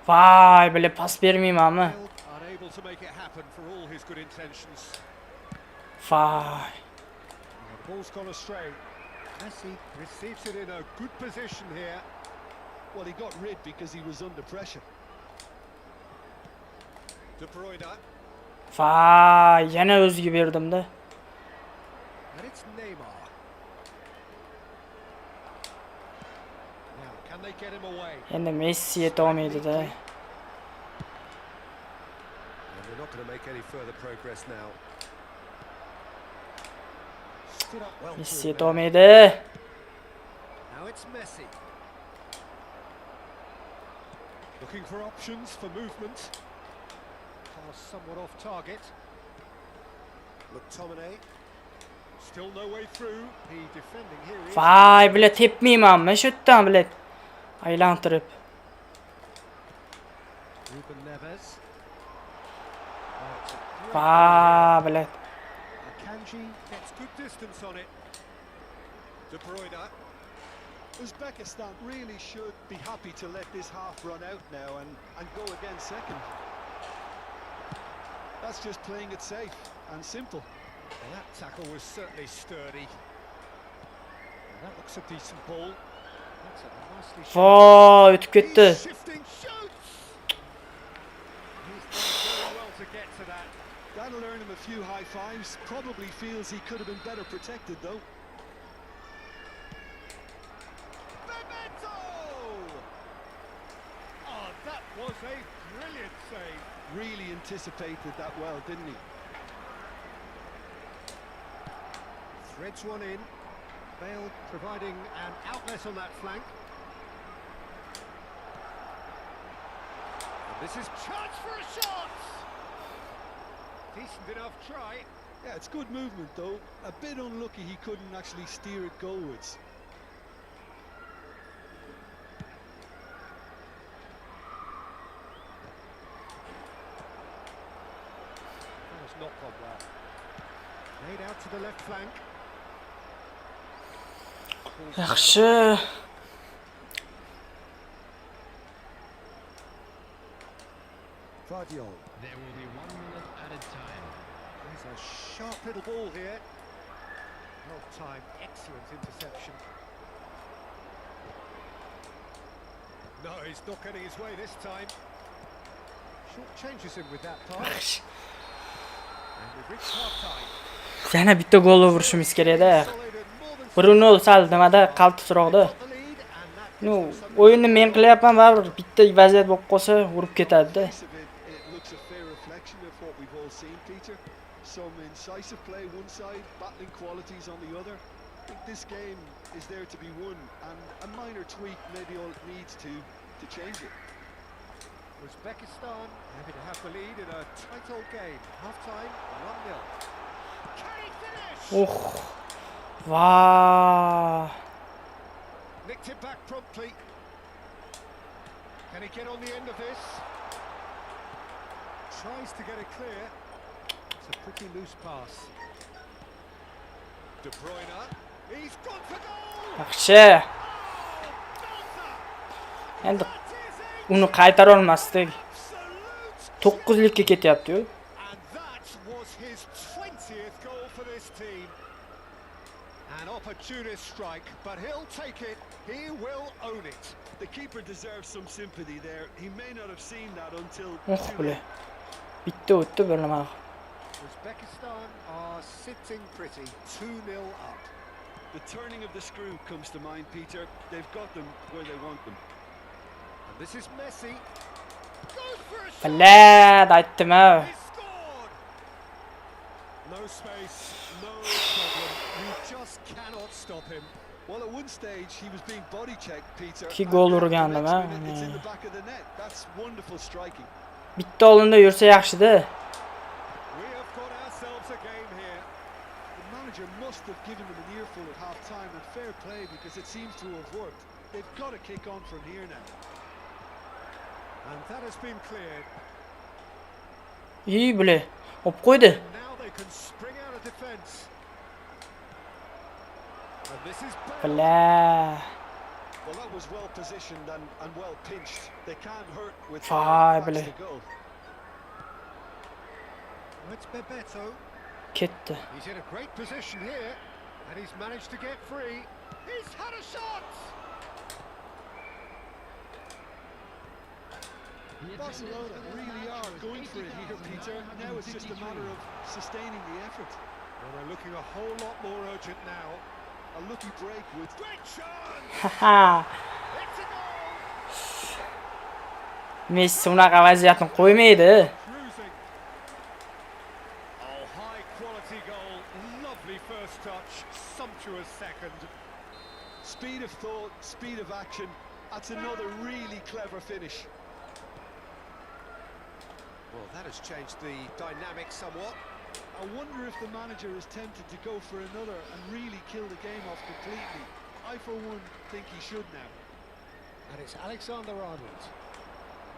Vay, bile pas bermaymanmi? Bale unable to make it happen for all his good intentions. Vay. The ball's gone astray. Messi receives it in a good position here. Well, he got rid because he was under pressure. De Bruyne. Vay, yana o'ziga berdim-da. And it's Neymar. Now, can they get him away? Endi Messi yeta olmaydi-da. And they're not going to make any further progress now. Stood up well. Messi through yeta now. olmaydi. Now it's Messi. Looking for options for movement. Pass somewhat off target. McTominay. Still no way through. He defending here is. Vay, bile tepmaymanmi shu yerdan bile. Aylantirib. Ruben Neves. Vay, bile. Akanji gets good distance on it. De Bruyne. Uzbekistan really should be happy to let this half run out now and go again second. That's just playing it safe and simple. And that tackle was certainly sturdy. And that looks a decent ball. That's a nicely shot. Vay, o'tib ketdi. He's shifting, shoots! He's done very well to get to that. That'll earn him a few high fives. Probably feels he could have been better protected though. Memento! Oh, that was a brilliant save. Really anticipated that well, didn't he? Threads one in. Bale providing an outlet on that flank. And this is chance for a shot! Decent enough try. Yeah, it's good movement though. A bit unlucky he couldn't actually steer it goalwards. That has not gone well. Made out to the left flank. Yaxshi. Guardiol. There will be 1 minute added time. There's a sharp little ball here. Well timed, excellent interception. No, he's not getting his way this time. Short changes him with that pass. And we've reached half time. Yana bitta gol urishimiz kerak-da. 1-0 sal nimada qaltisroqda. No, o'yinni men qilyapman, baribir bitta vaziyat bo'lib qolsa urib ketadi-da. It looks a fair reflection of what we've all seen, Peter. Some in decisive play one side, battling qualities on the other. I think this game is there to be won, and a minor tweak may be all it needs to change it. Uzbekistan happy to have the lead in a tight old game. Half-time, 1-0. Can he finish? Oh. Vay. Nicked it back promptly. Can he get on the end of this? Tries to get it clear. It's a pretty loose pass. De Bruyne. He's gone for goal! Yaxshi. Endi uni qaytara olmasdik. 9-likka ketyapti-yu. And that was his 20th goal for this team. An opportunist strike, but he'll take it. He will own it. The keeper deserves some sympathy there. He may not have seen that until Oh, bile. Bitti o'tdi bir nima. Uzbekistan are sitting pretty, 2-0 up. the turning of the screw comes to mind, Peter. They've got them where they want them. And this is Messi. Goes for a shot. Ballad aytdim-a. He scored. No space, no problem. You just cannot stop him. Well, at one stage he was being body checked, Peter. Ikki gol and urgandim, the ha. next minute it's in the back of the net. That's wonderful striking. Bitta oldinda yursa yaxshi-da. We have got ourselves a game here. The manager must have given them an earful at half-time, and fair play because it seems to have worked. They've got to kick on from here now. And that has been cleared. İyi bile. Hop koydu. Now they can spring out of defence. And this is Bala. Well, that was well positioned and well pinched. They can't hurt with Vay facts bile. to go. It's Bebeto. Ketdi. He's in a great position here, and he's managed to get free. He's had a shot. Barcelona really are going for it here, Peter. Now it's just a matter of sustaining the effort. Well, they're looking a whole lot more urgent now. A lucky break with Great chance. Haha. It's a goal. Messi unaqa vaziyatni qo'ymaydi. Cruising. Oh, high quality goal. Lovely first touch. Sumptuous second. speed of thought, speed of action. That's another really clever finish. Well, that has changed the dynamic somewhat. I wonder if the manager is tempted to go for another and really kill the game off completely. I, for one, think he should now. And it's Alexander-Arnold.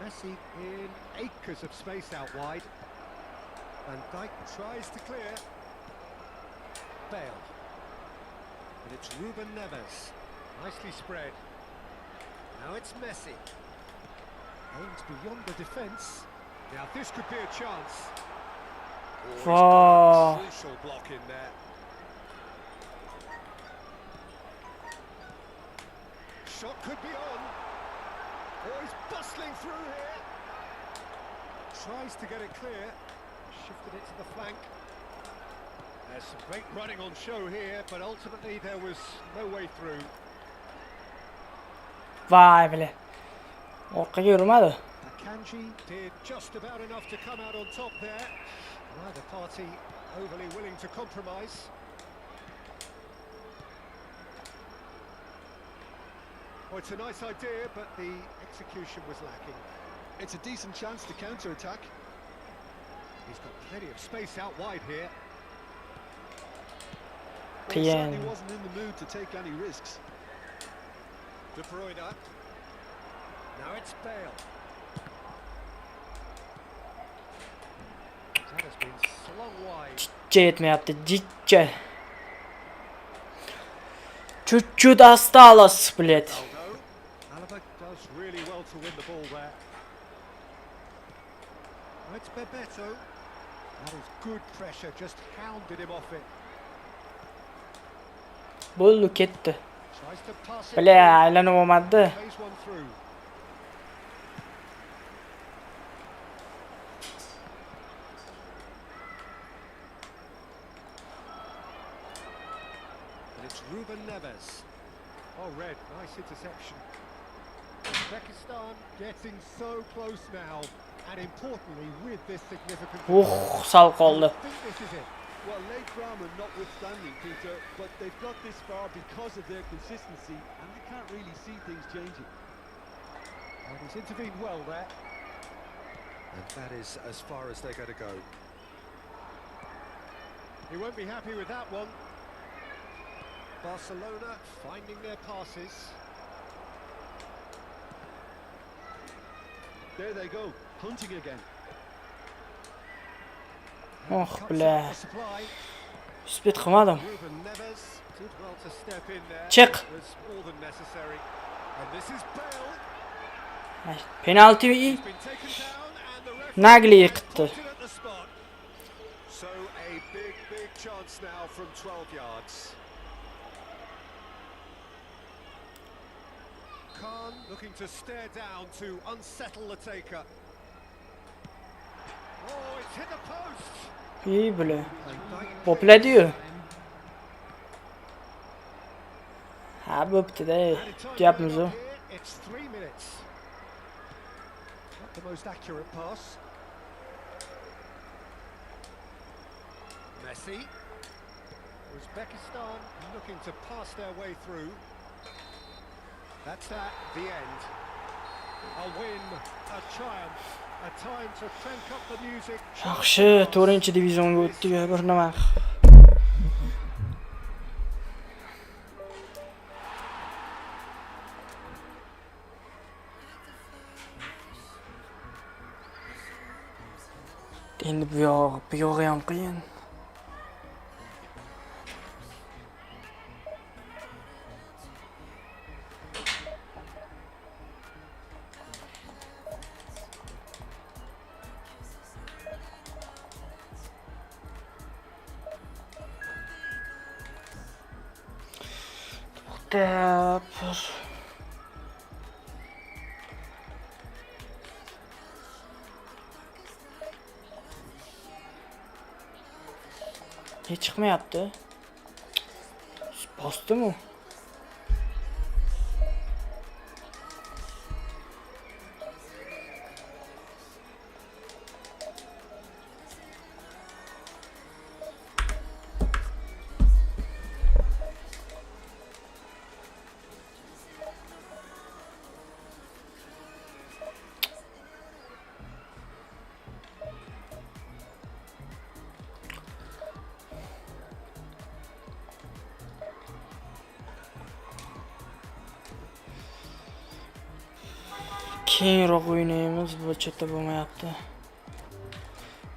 Messi in acres of space out wide. Van Dijk tries to clear. Bale. And it's Ruben Neves. Nicely spread. Now it's Messi. Aims beyond the defence. Now this could be a chance. Oh, he's got a crucial block in there. Shot could be on. Oh, he's bustling through here. Tries to get it clear. Shifted it to the flank. There's some great running on show here, but ultimately there was no way through. Vay bile. Orqaga yurmadi. Akanji did just about enough to come out on top there. Neither party overly willing to compromise. Oh, it's a nice idea, but the execution was lacking. It's a decent chance to counter-attack. He's got plenty of space out wide here. Well, he certainly Qiyin. wasn't in the mood to take any risks. De Bruyne. Now it's Bale. That has been slung wide. Jidcha yetmayapti, jidcha. Chut осталось, блядь. Aldo. Alaba does really well to win the ball there. Now it's Bebeto. That is good pressure, just hounded him off it. Bo'ldi, ketdi. Tries to pass it. Bala, aylanib olmadi. Plays one through. And it's Ruben Neves. Oh, red, nice interception. Uzbekistan getting so close now, and importantly with this significant. Sal qoldi. I think this is it. Well, late drama notwithstanding, Peter, but they've got this far because of their consistency, and I can't really see things changing. And he's intervened well there. And that is as far as they're going to go. He won't be happy with that one. Barcelona finding their passes. There they go, hunting again. Oh Cuts ble. out the supply. Uspet qilmadim. Ruben Neves did well to step in there. Chiq. It was more than necessary. And this is Bale. Penalti He's been taken down and the referee Nagli has yiqitdi. pointed at the spot. So a big chance now from 12 yards. Khan looking to stare down to unsettle the taker. Oh, it's hit the post. İyi ble. And Dyke Popla diyor. Ha bo'pti-da. added time Gapimiz o. here. It's 3 minutes. Not the most accurate pass. Messi. Uzbekistan looking to pass their way through. That's that, the end. A win, a triumph, a time to crank up the music. Yaxshi, 4-divizionga o'tdik, bir nima. Endi bu yog'i ham qiyin. To'xtab. Hech chiqmayapti. Bosdimi? Keyinroq o'ynaymiz, bu chetda bo'lmayapti.